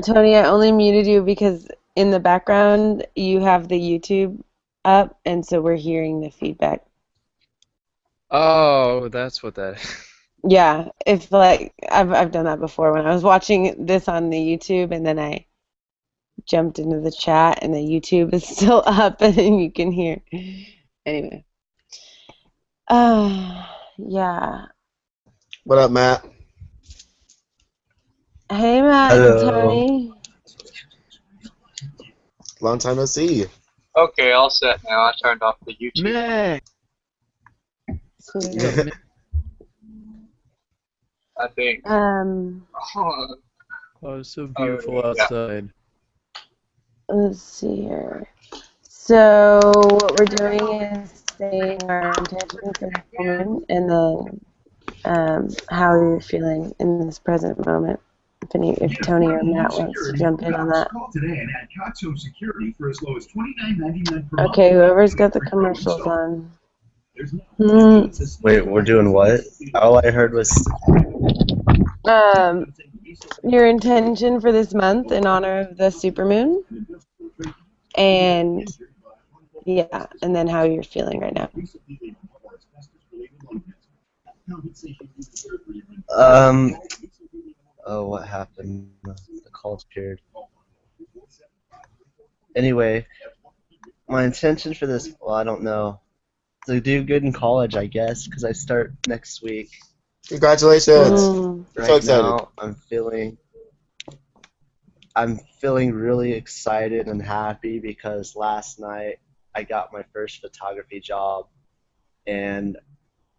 Tony, I only muted you because in the background you have the YouTube up, and so we're hearing the feedback. Oh, that's what that is. Yeah, if I've done that before when I was watching this on the YouTube, and then I jumped into the chat, and the YouTube is still up, and then you can hear. Anyway. Yeah. What up, Matt? Hey, Matt and Tony. Long time no see. Okay, all set now. I turned off the YouTube. Sweet. I think. Oh, it's so beautiful outside. Let's see here. So what we're doing is saying our intention for the moment, and then how you're feeling in this present moment. If Tony or Matt wants to jump in on that. Okay, whoever's got the commercials on. Wait, we're doing what? All I heard was. Your intention for this month in honor of the supermoon, and yeah, and then how you're feeling right now. Oh, what happened? The call appeared. Anyway, my intention for this, well, I don't know. To do good in college, I guess, because I start next week. Congratulations! Right So excited. now, I'm feeling really excited and happy because last night I got my first photography job, and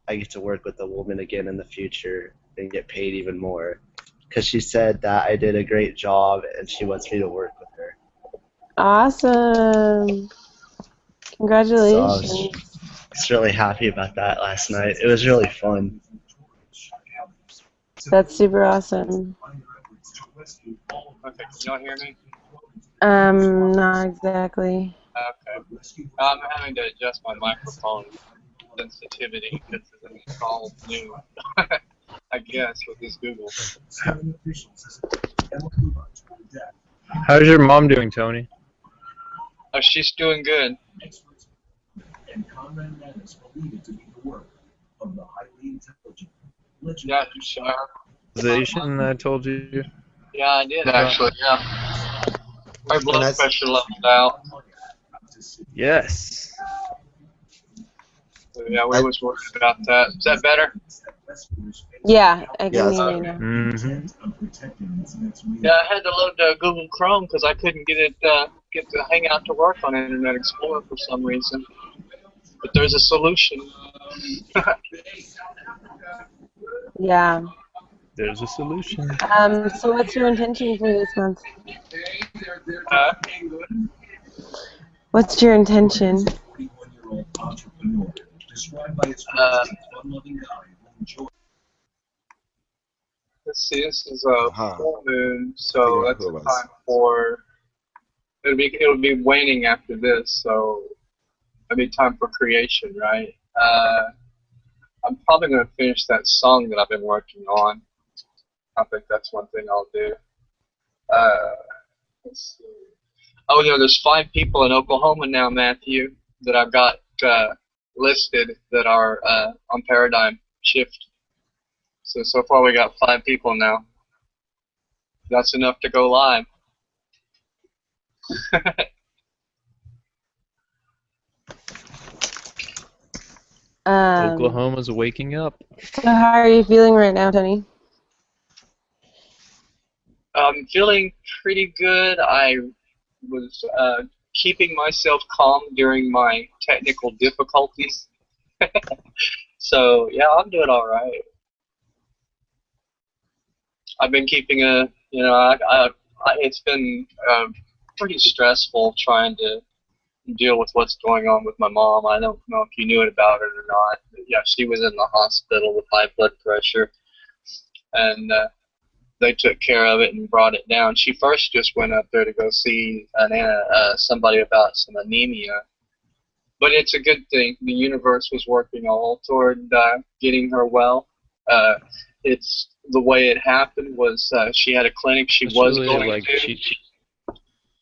I get to work with a woman again in the future and get paid even more. Because she said that I did a great job and she wants me to work with her. Awesome! Congratulations! So I was really happy about that last night. It was really fun. That's super awesome. Okay, can y'all hear me? Not exactly. Okay. I'm having to adjust my microphone sensitivity because it's all new. I guess with this Google. How's your mom doing, Tony? Oh, she's doing good. Yeah, sure. Organization I told you. Yeah, I did actually. Yeah. My blood pressure leveled out. Yes. So, yeah, we was worried about that. Is that better? Yeah, I can Yes. hear you now. Yeah, I had to load Google Chrome because I couldn't get the Hangout to work on Internet Explorer for some reason. But there's a solution. Yeah. There's a solution. So what's your intention for this month? What's your intention? Let's see, this is a full moon, so Figure out that's who a it was. time for it'll be waning after this, so it'll be time for creation, right? I'm probably gonna finish that song that I've been working on. I think that's one thing I'll do. Let's see. Oh, there's 5 people in Oklahoma now, Matthew, that I've got listed that are on Paradigm Shift. So far we got 5 people now. That's enough to go live. Oklahoma's waking up. So how are you feeling right now, Tony? I'm feeling pretty good. I was keeping myself calm during my technical difficulties. So, yeah, I'm doing all right. I've been keeping it's been pretty stressful trying to deal with what's going on with my mom. I don't know if you knew about it or not. But yeah, she was in the hospital with high blood pressure, and they took care of it and brought it down. She first just went up there to go see somebody about some anemia, but it's a good thing. The universe was working all toward getting her well. It's the way it happened was she had a clinic she It's was really going like to,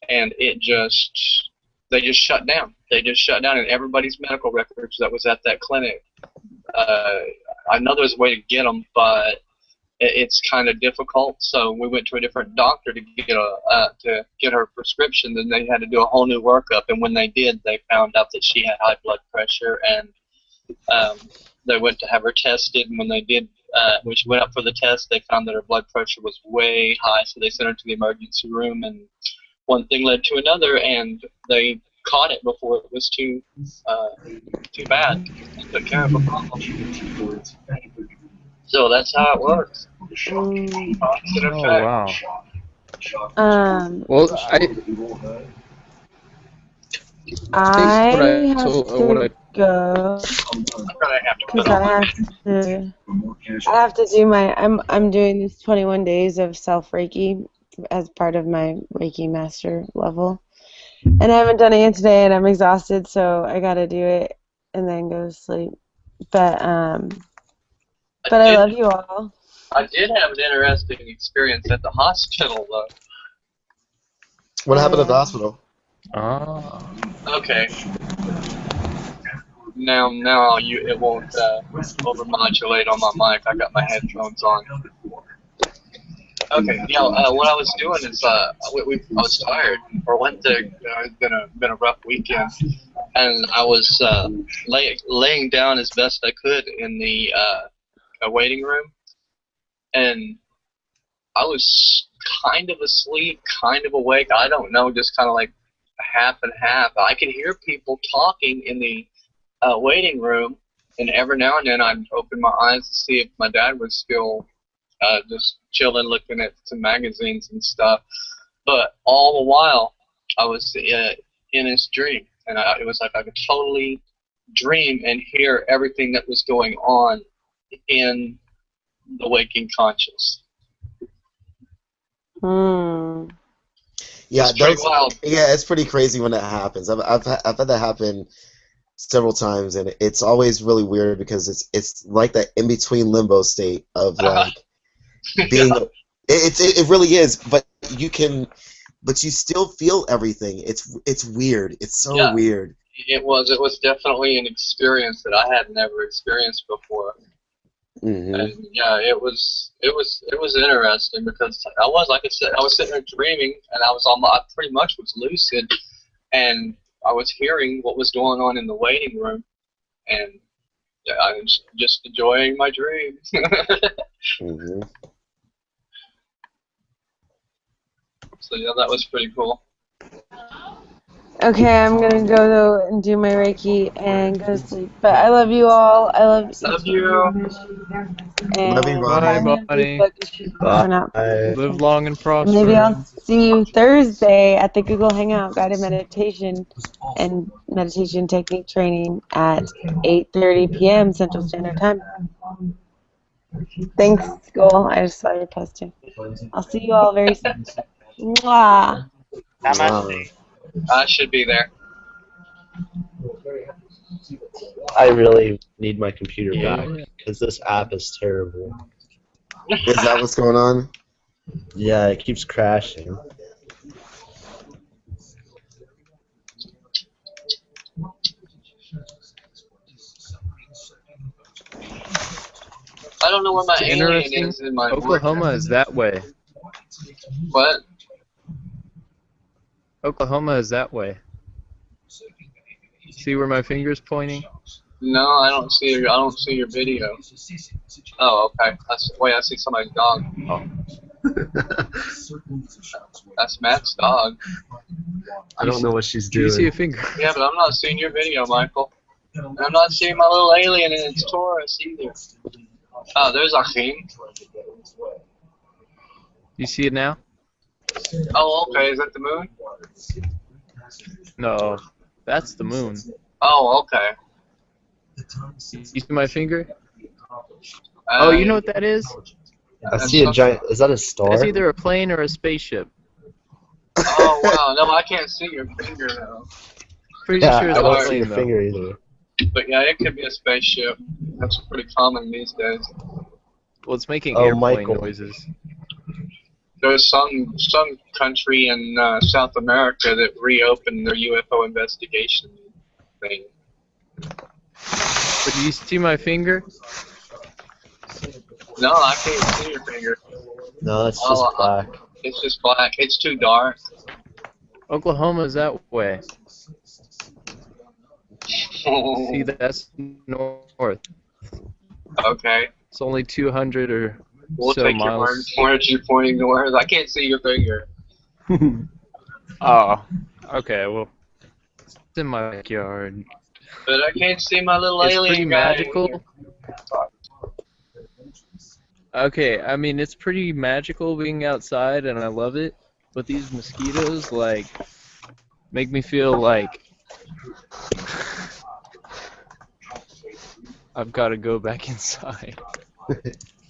and they just shut down. They just shut down, and everybody's medical records that was at that clinic. I know there's a way to get them, but it's kind of difficult. So we went to a different doctor to get her prescription. Then they had to do a whole new workup, and when they did, they found out that she had high blood pressure, and they went to have her tested. And when they did, when she went up for the test, they found that her blood pressure was way high. So they sent her to the emergency room, and one thing led to another, and they caught it before it was too bad. They took care of the problem. So that's how it works. Cause and Oh effect. wow. Well, I have to to go because I have to do my I'm doing this 21 days of self Reiki as part of my Reiki master level, and I haven't done it yet today, and I'm exhausted, so I gotta do it and then go to sleep. But I love you all. I did have an interesting experience at the hospital, though. What happened at the hospital? Okay. Now it won't overmodulate on my mic. I got my headphones on. Okay. Yeah. What I was doing is I was tired for one thing. It's been a rough weekend, and I was laying down as best I could in the waiting room, and I was kind of asleep, kind of awake. I don't know, just kind of like half and half. I could hear people talking in the waiting room, and every now and then I'd open my eyes to see if my dad was still just chilling, looking at some magazines and stuff. But all the while, I was in this dream, and it was like I could totally dream and hear everything that was going on in the waking conscious. Yeah, It's pretty wild. Yeah, it's pretty crazy when that happens. I've had that happen several times, and it's always really weird because it's like that in between limbo state of like being. It really is, but you still feel everything. It's weird. It's so weird. It was definitely an experience that I had never experienced before. Mm-hmm. And yeah, it was interesting because I was sitting there dreaming, and I pretty much was lucid, and I was hearing what was going on in the waiting room, and Yeah, I'm just enjoying my dreams. Mhm. So yeah, that was pretty cool. Okay, I'm gonna go though and do my Reiki and go to sleep. But I love you all. I love each Love of you. you. Love you, And Bye, Bonnie. I have this Bonnie. book coming out. Live long and And maybe I'll prosper. see you Thursday at the Google Hangout guided meditation and meditation technique training at 8:30 p.m. Central Standard Time. Thanks, School. I just saw your post too. I'll see you all very soon. Mwah. Namaste. I should be there. I really need my computer Yeah. back because this app is terrible. Is that what's going on? Yeah, it keeps crashing. I don't know where my It's alien interesting. is in my Oklahoma is that way. What? Oklahoma is that way. See where my finger's pointing? No, I don't see your. I don't see your video. Oh, okay. Wait, I see somebody's dog. Oh. That's Matt's dog. I don't know what she's Do you doing. see a finger? Yeah, but I'm not seeing your video, Michael. And I'm not seeing my little alien in its Taurus either. Oh, there's Achim. You see it now? Oh, okay. Is that the moon? No, that's the moon. Oh, okay. You see my finger? Oh, you know what that is? I see a giant. Is that a star? That's either a plane or a spaceship. Oh, wow. No, I can't see your finger now. Pretty Yeah, sure it's I a don't see plane your though. finger either. But yeah, it could be a spaceship. That's pretty common these days. Well, it's making Oh, airplane Michael. noises. There's some country in South America that reopened their UFO investigation thing. But do you see my finger? No, I can't see your finger. No, it's just Oh, black. It's just black. It's too dark. Oklahoma is that way. See, that's north. Okay. It's only 200 or We'll so take your word miles. for it. You pointing the words. I can't see your finger. Oh, okay. Well, it's in my backyard. But I can't see my little It's alien pretty guy. magical. Okay, I mean it's pretty magical being outside, and I love it. But these mosquitoes, like, make me feel like I've got to go back inside.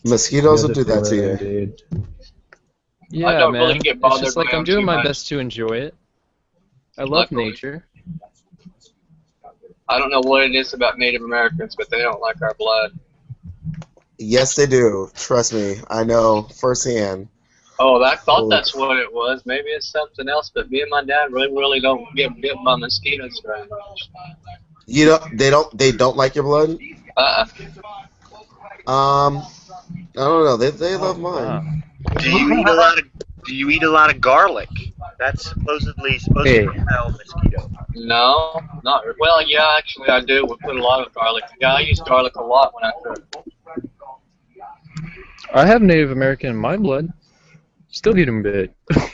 Mosquitoes will do that to you. Dude. Yeah, I don't man. really get It's bothered just like by I'm them doing too my much. best to enjoy it. I love Luckily. nature. I don't know what it is about Native Americans, but they don't like our blood. Yes, they do. Trust me. I know firsthand. Oh, I thought Oh. that's what it was. Maybe it's something else, but me and my dad really don't get bit by mosquitoes very much. You don't. They don't like your blood. Uh-uh. I don't know. They love mine. Do you eat a lot of garlic? That's supposedly supposed to repel mosquito. No, not well. Yeah, actually, I do. We put a lot of garlic. Yeah, I use garlic a lot when I cook. I have Native American in my blood. Still getting bit. Yeah,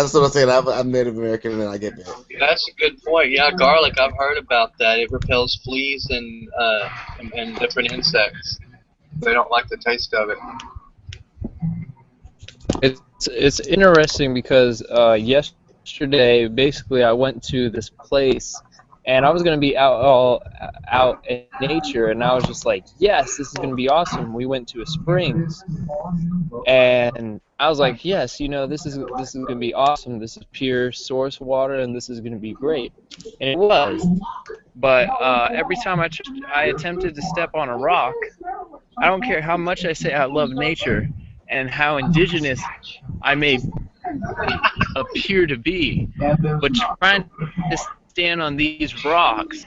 that's what I'm saying. I'm Native American and I get bit. That's a good point. Yeah, garlic. I've heard about that. It repels fleas and different insects. They don't like the taste of it. It's interesting because yesterday basically I went to this place and I was gonna be out in nature and I was just like, yes, this is gonna be awesome. We went to a springs and I was like, yes, you know, this is gonna be awesome. This is pure source water and this is gonna be great, and it was. But every time I attempted to step on a rock, I don't care how much I say I love nature and how indigenous I may appear to be, but trying to stand on these rocks.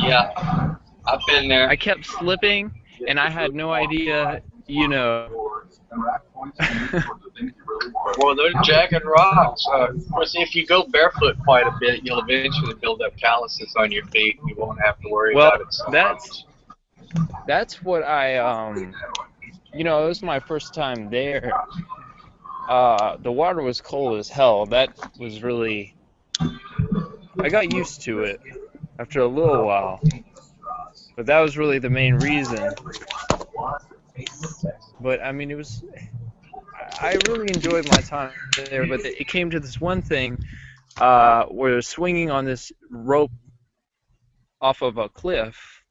Yeah, I've been there. I kept slipping, and I had no idea, you know. Well, they're jagged rocks. Of course, if you go barefoot quite a bit, you'll eventually build up calluses on your feet. You won't have to worry Well, about it so much. that's what you know, it was my first time there. The water was cold as hell. That was really, I got used to it after a little while, but that was really the main reason. But I mean, I really enjoyed my time there, but it came to this one thing, where swinging on this rope off of a cliff,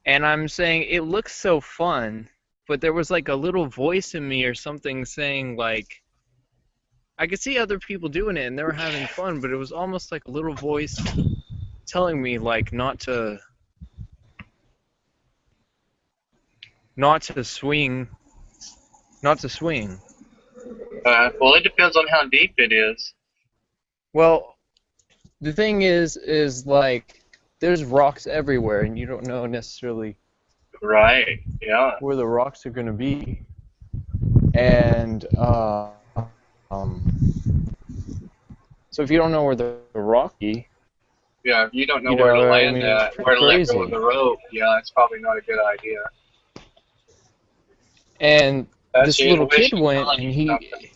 and I'm saying it looks so fun, but there was like a little voice in me or something saying like, I could see other people doing it and they were having fun, but it was almost like a little voice telling me like not to swing, not to swing. Well, it depends on how deep it is. Well, the thing is like there's rocks everywhere and you don't know necessarily Right. Yeah. where the rocks are going to be. And so if you don't know where the rock is, Yeah. If you don't know you where to know, I land mean, at, it's where to let go crazy. of the rope, yeah, it's probably not a good idea. And That's this your little kid intuition went telling and you something.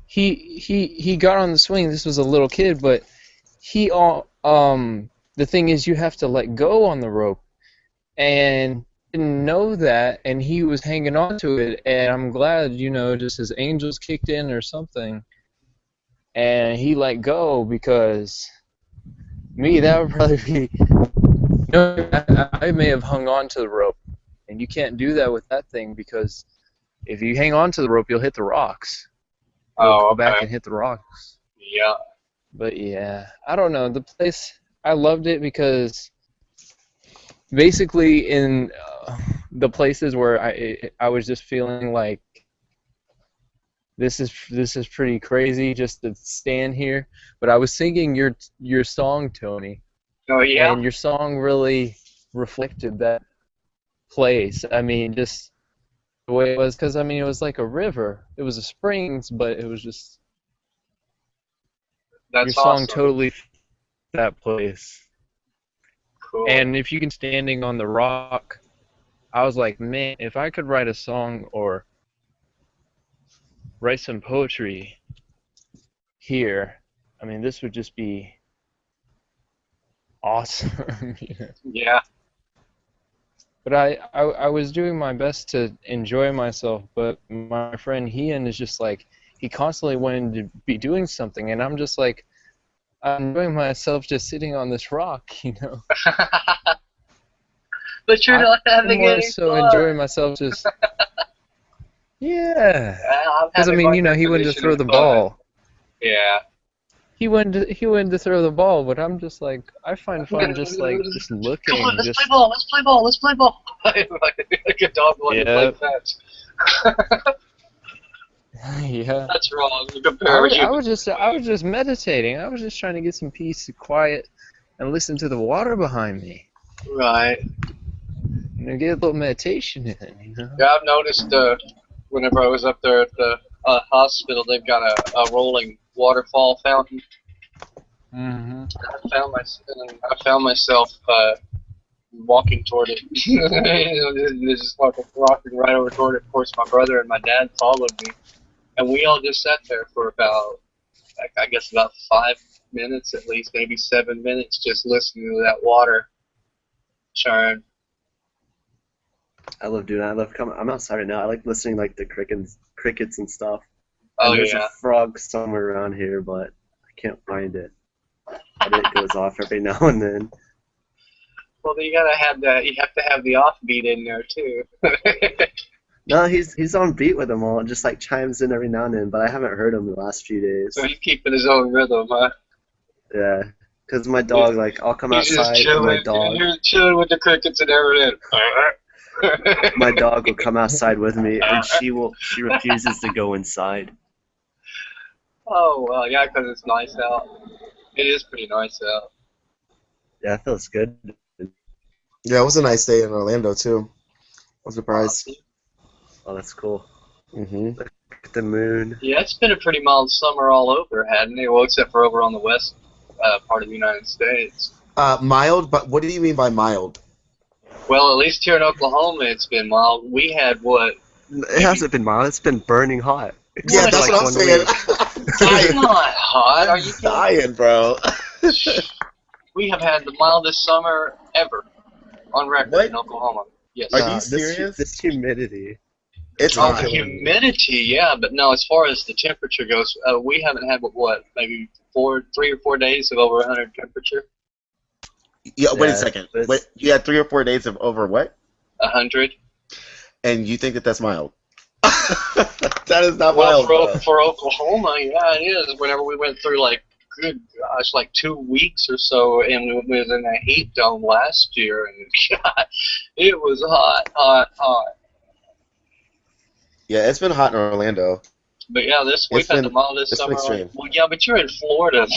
he got on the swing. This was a little kid, but the thing is you have to let go on the rope, and didn't know that, and he was hanging on to it, and I'm glad, you know, just his angels kicked in or something, and he let go, because me, that would probably be, you know, I may have hung on to the rope, and you can't do that with that thing, because if you hang on to the rope, you'll hit the rocks. You'll Oh, go back okay. and hit the rocks. Yeah. But yeah, I don't know. The place, I loved it because basically in the places where I was just feeling like this is pretty crazy just to stand here. But I was singing your song, Tony, Oh, yeah? and your song really reflected that place. I mean, just the way it was, because I mean it was like a river. It was a springs, but it was just your That's song awesome. totally fit that place. Cool. And if you can standing on the rock, I was like, man, if I could write a song or write some poetry here, I mean, this would just be awesome. You know? Yeah. But I was doing my best to enjoy myself, but my friend Ian is just like, he constantly wanted to be doing something, and I'm just like, I'm enjoying myself just sitting on this rock, you know. But you're not having more any so fun. enjoying myself just, yeah. I'm Because I having mean, my you know, he wanted to definition throw of the fun. ball. Yeah. He wanted to throw the ball, but I'm just like, I find fun just like just Come looking, on, let's play just ball. Let's play ball. Let's play ball. Like a dog wanting to play yeah, fetch. yeah. That's wrong. You compare you. I was just meditating. I was just trying to get some peace and quiet and listen to the water behind me. Right. You know, get a little meditation in, you know. Yeah, I've noticed whenever I was up there at the hospital, they've got a rolling waterfall fountain. Mm-hmm. I found myself walking toward it. Just walking right over toward it. Of course, my brother and my dad followed me, and we all just sat there for about, I guess, about 5 minutes at least, maybe 7 minutes, just listening to that water churn. I love doing that. I love coming. I'm outside right now. I like listening like the crickets and stuff. Oh, And there's yeah. a frog somewhere around here, but I can't find it. But it goes off every now and then. Well, then you gotta have that. You have to have the offbeat in there too. No, he's on beat with them all. Just like chimes in every now and then. But I haven't heard him the last few days. So he's keeping his own rhythm, huh? Yeah, because my dog, like, I'll come He's just outside and chilling. You're chilling with the crickets and everything. my dog will come outside with me, and she refuses to go inside. Oh well, yeah, because it's nice out. It is pretty nice out. Yeah, it feels good. Yeah, it was a nice day in Orlando too. I was surprised. Oh, that's cool. Mm-hmm. Look at the moon. Yeah, it's been a pretty mild summer all over, hadn't it? Well, except for over on the west part of the United States. Mild, but what do you mean by mild? Well, at least here in Oklahoma, it's been mild. We had what? It hasn't been mild. It's been burning hot. Yeah, What? that's Like what I'm 1 saying. week. It's not hot. Are you kidding? Dying, bro. We have had the mildest summer ever on record What? in Oklahoma. Yes. Are you This serious? this humidity. It's Oh, hot. the humidity, yeah, but no. As far as the temperature goes, we haven't had what, maybe 3 or 4 days of over 100 temperature. Yeah, wait a Yeah, second. it's- Wait, you had 3 or 4 days of over what? 100. And you think that that's mild? That is not Well, mild, bro. for Oklahoma, yeah, it is. Whenever we went through like, good gosh, like 2 weeks or so, and we was in a heat dome last year, and God, it was hot, hot, hot. Yeah, it's been hot in Orlando. But yeah, we've had the mildest it's been summer. extreme. Well, yeah, but you're in Florida.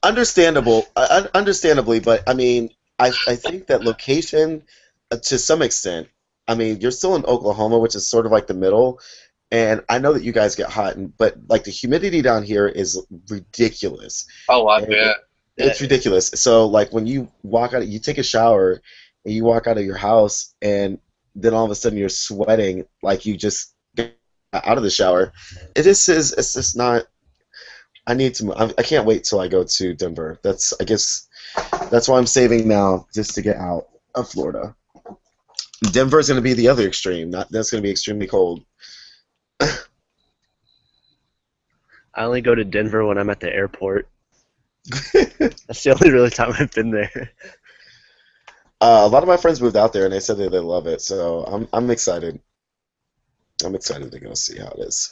Understandably, but I mean, I think that location, to some extent, I mean, you're still in Oklahoma, which is sort of like the middle, and I know that you guys get hot, but like the humidity down here is ridiculous. Oh, I And bet. It's ridiculous. So like when you walk out, you take a shower, and you walk out of your house, and then all of a sudden you're sweating like you just got out of the shower. It just is. It's just not. I need to move. I can't wait till I go to Denver. I guess that's why I'm saving now, just to get out of Florida. Denver's going to be the other extreme. That's going to be extremely cold. I only go to Denver when I'm at the airport. That's the only really time I've been there. A lot of my friends moved out there, and they said that they love it. So I'm excited. I'm excited to go see how it is.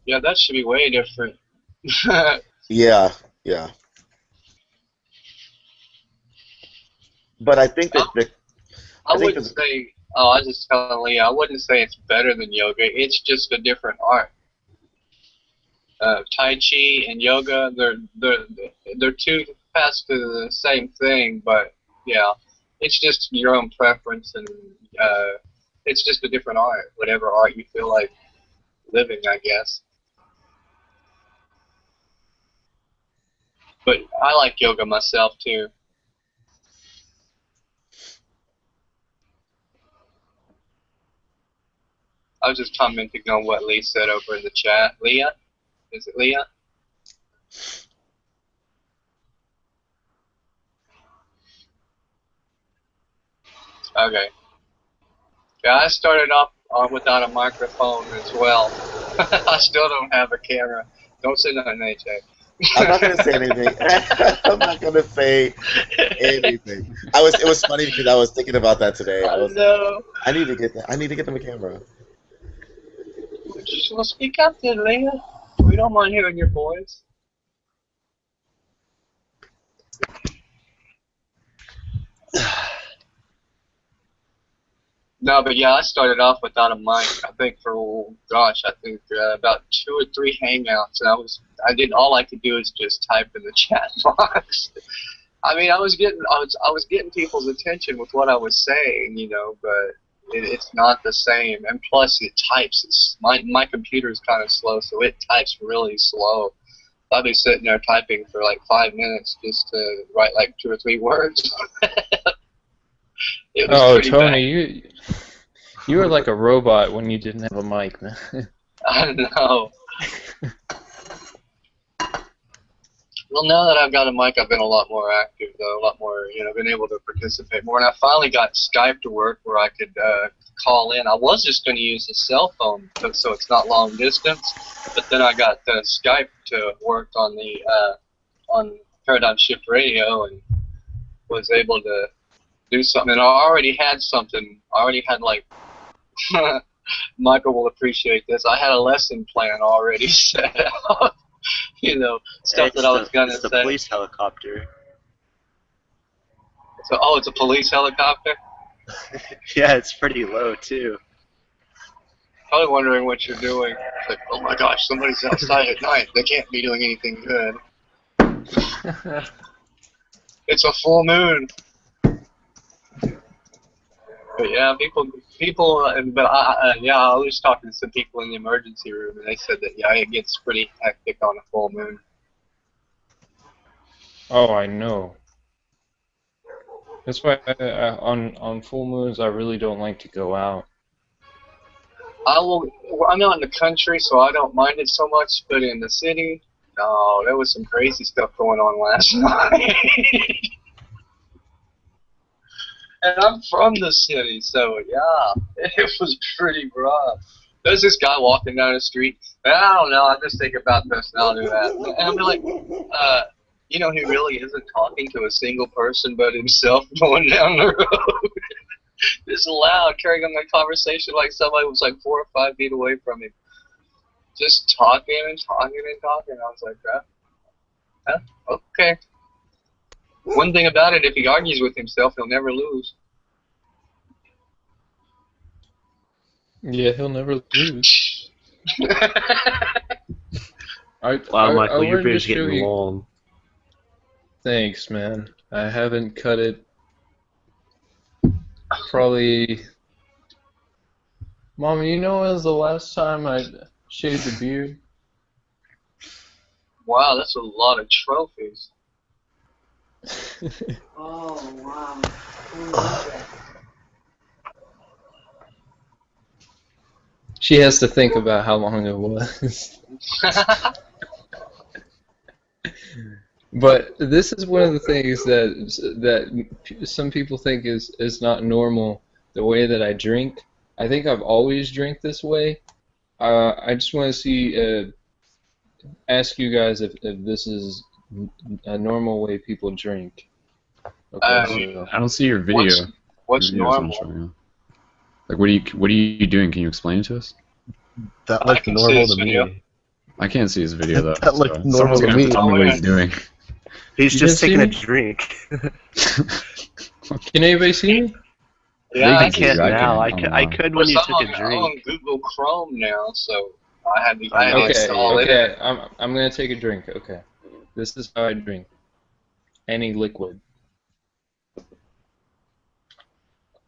Yeah, that should be way different. Yeah, yeah. But I think that I wouldn't say. Oh, I was just telling Leah. I wouldn't say it's better than yoga. It's just a different art. Tai Chi and yoga, they're two paths to the same thing, but yeah, it's just your own preference, and it's just a different art. Whatever art you feel like living, I guess. But I like yoga myself too. I was just commenting on what Lee said over in the chat. Leah? Is it Leah? Okay. Yeah, I started off without a microphone as well. I still don't have a camera. Don't say nothing, AJ. I'm not gonna say anything. I'm not gonna say anything. It was funny because I was thinking about that today. I need to get that. I need to get them a camera. Well, speak up then, Leah. We don't mind hearing your voice. No, but yeah, I started off without a mic. I think about 2 or 3 hangouts, and all I could do is just type in the chat box. I mean, I was getting people's attention with what I was saying, but it's not the same. And plus, it types. My computer is kind of slow, so it types really slow. I'll be sitting there typing for like 5 minutes just to write like 2 or 3 words. It was Oh, pretty Tony, bad. you were like a robot when you didn't have a mic, man. I know. Well, now that I've got a mic, I've been a lot more active, though, a lot more, been able to participate more. And I finally got Skype to work where I could call in. I was just going to use the cell phone so it's not long distance, but then I got Skype to work on on Paradigm Shift Radio and was able to do something. And I already had something. I already had like Michael will appreciate this. I had a lesson plan already set up. Stuff that I was gonna say. It's the police helicopter. So, it's a police helicopter? Yeah, it's pretty low too. Probably wondering what you're doing. It's like, oh my gosh, somebody's outside at night. They can't be doing anything good. It's a full moon. But yeah, but yeah, I was talking to some people in the emergency room, and they said that yeah, it gets pretty hectic on a full moon. Oh, I know. That's why on full moons I really don't like to go out. I'm not in the country, so I don't mind it so much. But in the city, no, there was some crazy stuff going on last night. And I'm from the city, so yeah, it was pretty rough. There's this guy walking down the street, and I don't know, I just think about this and I'll do that. And I'm like, you know, he really isn't talking to a single person but himself going down the road. Just loud, carrying on the conversation like somebody was like 4 or 5 feet away from him. Just talking and talking and talking. I was like, okay. One thing about it, if he argues with himself, he'll never lose. Yeah, he'll never lose. Wow, Michael, your beard's getting long. Thanks, man. I haven't cut it probably... Mom, you know when was the last time I shaved a beard? Wow, that's a lot of trophies. Oh, wow. She has to think about how long it was. But this is one of the things that some people think is not normal, the way that I drink. I think I've always drank this way. I just want to ask you guys if this is a normal way people drink. Okay, I don't see your video. What's Your video's not normal? showing up. Like, what are you doing? Can you explain it to us? That looked normal to me. I can't see his video though. That looked so normal someone's to gonna have me. to tell me what he's doing. He's You just didn't see taking a me? drink. Can anybody see me? Yeah, I can't now. I could when you took a I'm drink. on Google Chrome now, so I had to Okay, install it. okay. I'm gonna take a drink. Okay, this is how I drink. Any liquid.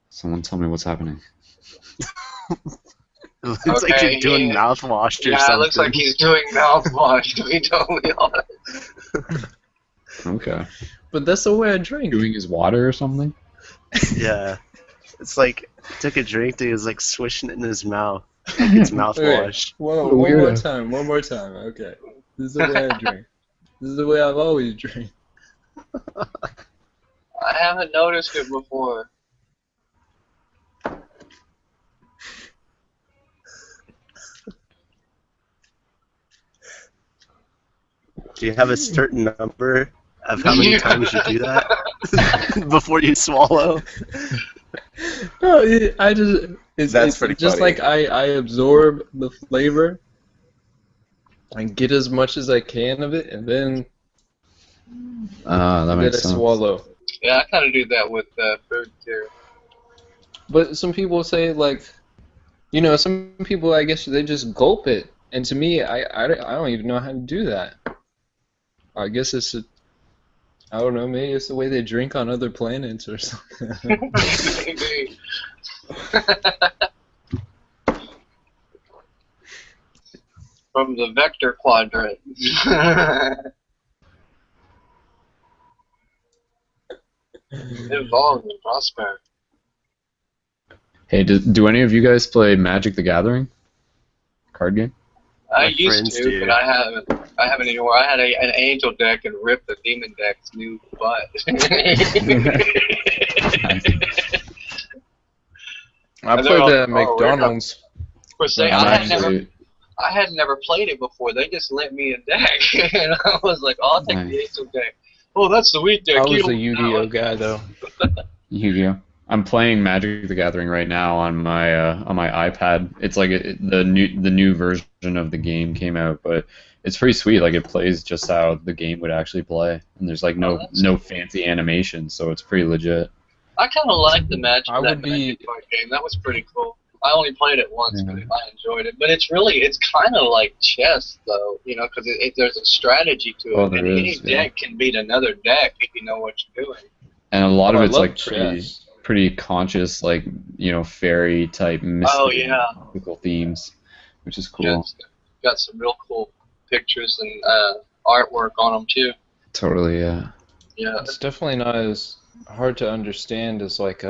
Someone tell me what's happening. It looks like you're doing mouthwash or something. Yeah, it looks like he's doing mouthwash, to be totally honest. Okay. But that's the way I drink. Doing his water or something? Yeah. It's like he took a drink and he was like swishing it in his mouth. Like it's mouthwash. Whoa, one more time, one more time. Okay. This is the way I drink. This is the way I've always drank. I haven't noticed it before. Do you have a certain number of how many times you do that before you swallow? No, it's pretty just funny. like I absorb the flavor and get as much as I can of it, and then that makes I sense. swallow. Yeah, I kind of do that with food too. But some people say like, you know, some people I guess they just gulp it, and to me I don't even know how to do that. I guess I don't know, maybe it's the way they drink on other planets or something. Maybe. From the vector quadrant. Involved in prosperity. Hey, do any of you guys play Magic the Gathering? Card game? I used to, but I haven't anymore. I had an angel deck and ripped the demon deck's new butt. I played at McDonald's. Of course, I had never played it before. They just lent me a deck, and I was like, "Oh, I'll take the angel deck." Oh, that's the weak deck. I was a Yu-Gi-Oh guy though. Yu-Gi-Oh. I'm playing Magic the Gathering right now on my iPad. It's like the new version of the game came out, but it's pretty sweet. Like it plays just how the game would actually play, and there's like no fancy animation, so it's pretty legit. I kind of liked the Magic would Magic card game. That was pretty cool. I only played it once, but I enjoyed it. But it's kind of like chess, though, you know, because there's a strategy to it. Oh, there and any is, yeah. deck can beat another deck if you know what you're doing. And a lot of I it's love like chess. pretty conscious, like, fairy type Oh yeah, mystical themes, which is yeah. cool. It's got some real cool pictures and artwork on them too. Totally, yeah. Yeah. It's definitely not as hard to understand as like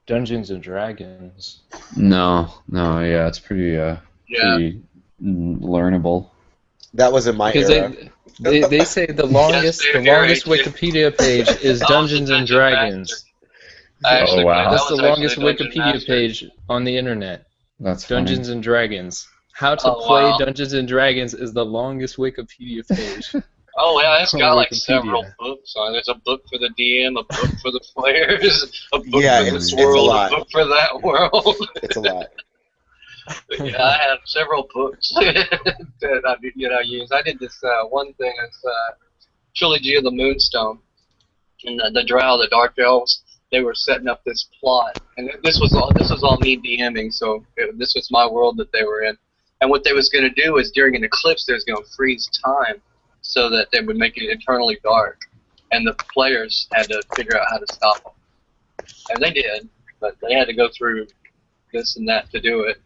Dungeons and Dragons. No, yeah, it's pretty Yeah. pretty learnable. That was in my Because era. they say the longest Wikipedia page is Dungeons and Dragons. Actually, Oh, wow. That's the longest Dungeon Wikipedia Master. page on the internet. That's funny. Dungeons and Dragons. How to Oh, play wow. Dungeons and Dragons is the longest Wikipedia page. Oh yeah, it's on got like Wikipedia. several books on it. There's a book for the DM, a book for the players, a book Yeah, for it's this a world, lot. a book for that world. It's a lot. But yeah, I have several books that I use. I did this one thing. It's Trilogy of the Moonstone, and the Drow, the Dark Elves. They were setting up this plot, and this was all me DMing. So this was my world that they were in. And what they was going to do is during an eclipse, they was going to freeze time, so that they would make it eternally dark, and the players had to figure out how to stop them. And they did, but they had to go through this and that to do it.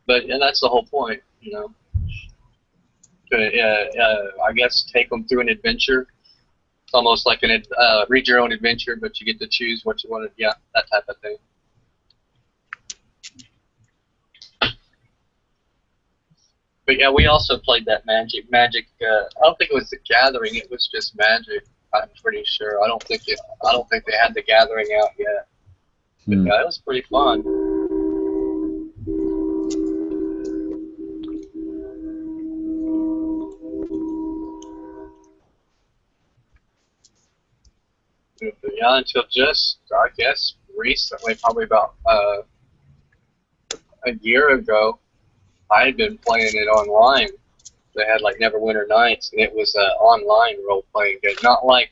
And that's the whole point, I guess take them through an adventure. It's almost like read your own adventure, but you get to choose what you want to. Yeah, that type of thing. But yeah, we also played that Magic. I don't think it was the Gathering. It was just Magic. I'm pretty sure. I don't think they had the Gathering out yet. But yeah, it was pretty fun. But yeah, until just I guess recently, probably about a year ago, I had been playing it online. They had like Neverwinter Nights, and it was an online role-playing game, not like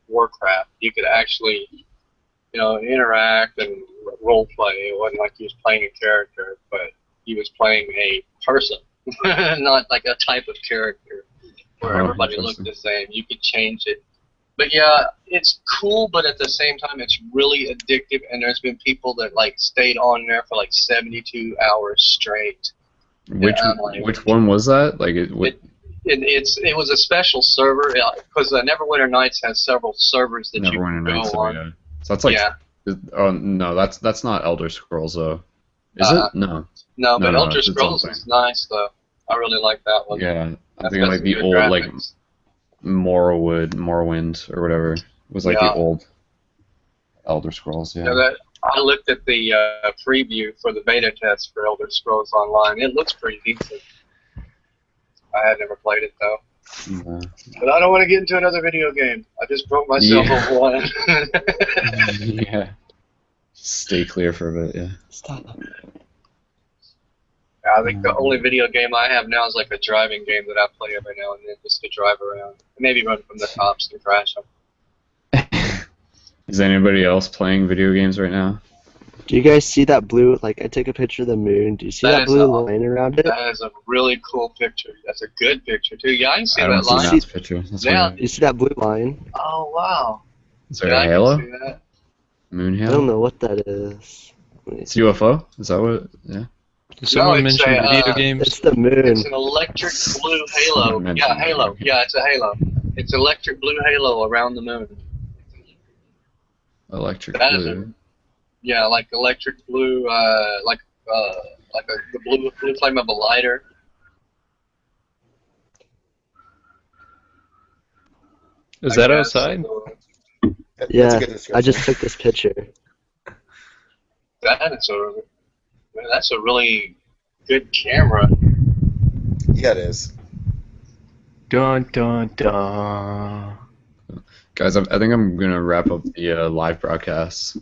Warcraft. You could actually, interact and role-play. It wasn't like you was playing a character, but you was playing a person, not like a type of character where everybody looked the same. You could change it. But yeah, it's cool, but at the same time, it's really addictive, and there's been people that like stayed on there for like 72 hours straight. Which one was that? Like it was a special server because Neverwinter Nights has several servers that you can go on. Yeah. So that's like oh no, that's not Elder Scrolls though. Is it? No. No, but Elder Scrolls is nice though. I really like that one. Yeah, I think it might be old like Morrowind or whatever. It was like the old Elder Scrolls. Yeah. I looked at the preview for the beta test for Elder Scrolls Online. It looks pretty decent. I had never played it though. But I don't want to get into another video game. I just broke myself over one. Yeah. Stay clear for a bit, yeah. Stop. I think the only video game I have now is like a driving game that I play every now and then just to drive around. Maybe run from the cops and crash them. Is anybody else playing video games right now? Do you guys see that blue? Like, I took a picture of the moon. Do you see that blue line around it? That is a really cool picture. That's a good picture too. Yeah, I can see I that don't see line. Matt's picture. That's weird. You see that blue line? Oh wow. Is there a halo? I can see that. Moon I halo? don't know what that is. It's UFO? Is that what? Yeah. Did someone it's mention a, video games? It's the moon. It's an electric blue halo. Someone Yeah, mentioned it, halo. okay. Yeah, it's a halo. It's electric blue halo around the moon. Electric That is blue. Yeah, like electric blue, the blue flame of a lighter. Is that outside? Yeah, I just took this picture. That's a really good camera. Yeah, it is. Dun dun dun. Guys, I think I'm gonna wrap up the live broadcast.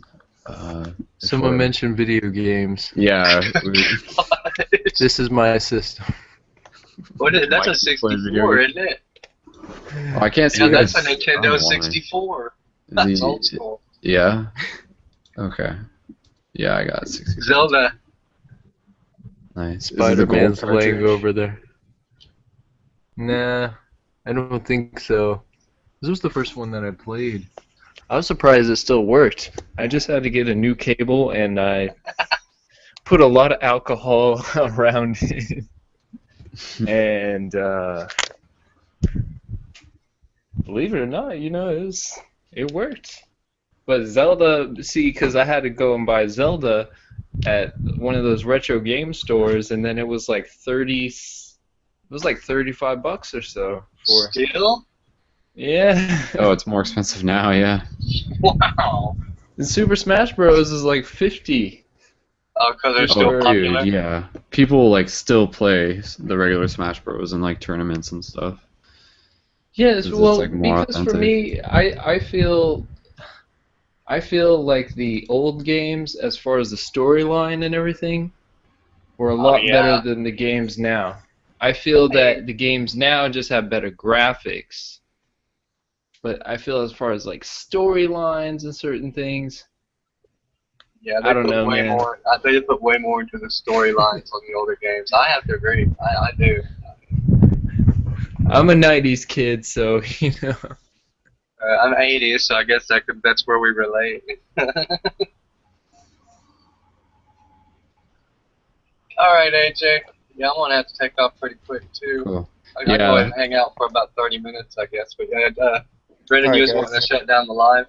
Someone mentioned video games. Yeah. This is my system. That's a 64, isn't it? Oh, I can't see. Yeah, you guys that's a Nintendo online. 64. That's old school. Yeah. Okay. Yeah, I got 64. Zelda. Nice. Spider-Man's Is it the gold laying cartridge? over there. Nah, I don't think so. This was the first one that I played. I was surprised it still worked. I just had to get a new cable, and I put a lot of alcohol around it, and believe it or not, it worked. But Zelda, see, because I had to go and buy Zelda at one of those retro game stores, and then it was like $35 or so for. Still? Yeah. Oh, it's more expensive now, yeah. Wow. And Super Smash Bros. Is like 50. Oh, because they're Oh, still popular? dude, yeah. People like still play the regular Smash Bros. In like tournaments and stuff. Yes, 'Cause well, it's, like, more because for authentic. me, I feel like the old games, as far as the storyline and everything, were a lot better than the games now. I feel that the games now just have better graphics, but I feel as far as like storylines and certain things, Yeah, I don't know, way man. more. They put way more into the storylines on the older games. I have to agree. I do. I'm a '90s kid, so I'm 80, so I guess that's where we relate. All right, AJ. Yeah, I'm gonna have to take off pretty quick too. Cool. I gotta go ahead and hang out for about 30 minutes, I guess. But Brendan, you just wanting to shut down the live?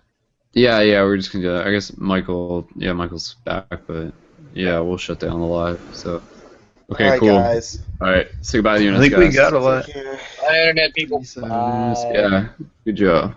Yeah, we're just gonna do that. I guess Michael's back, but yeah, we'll shut down the live. So, okay, Alright, cool. guys. All right, say goodbye to the I internet, think we guys. got a lot. Bye, internet people. Yeah, good job.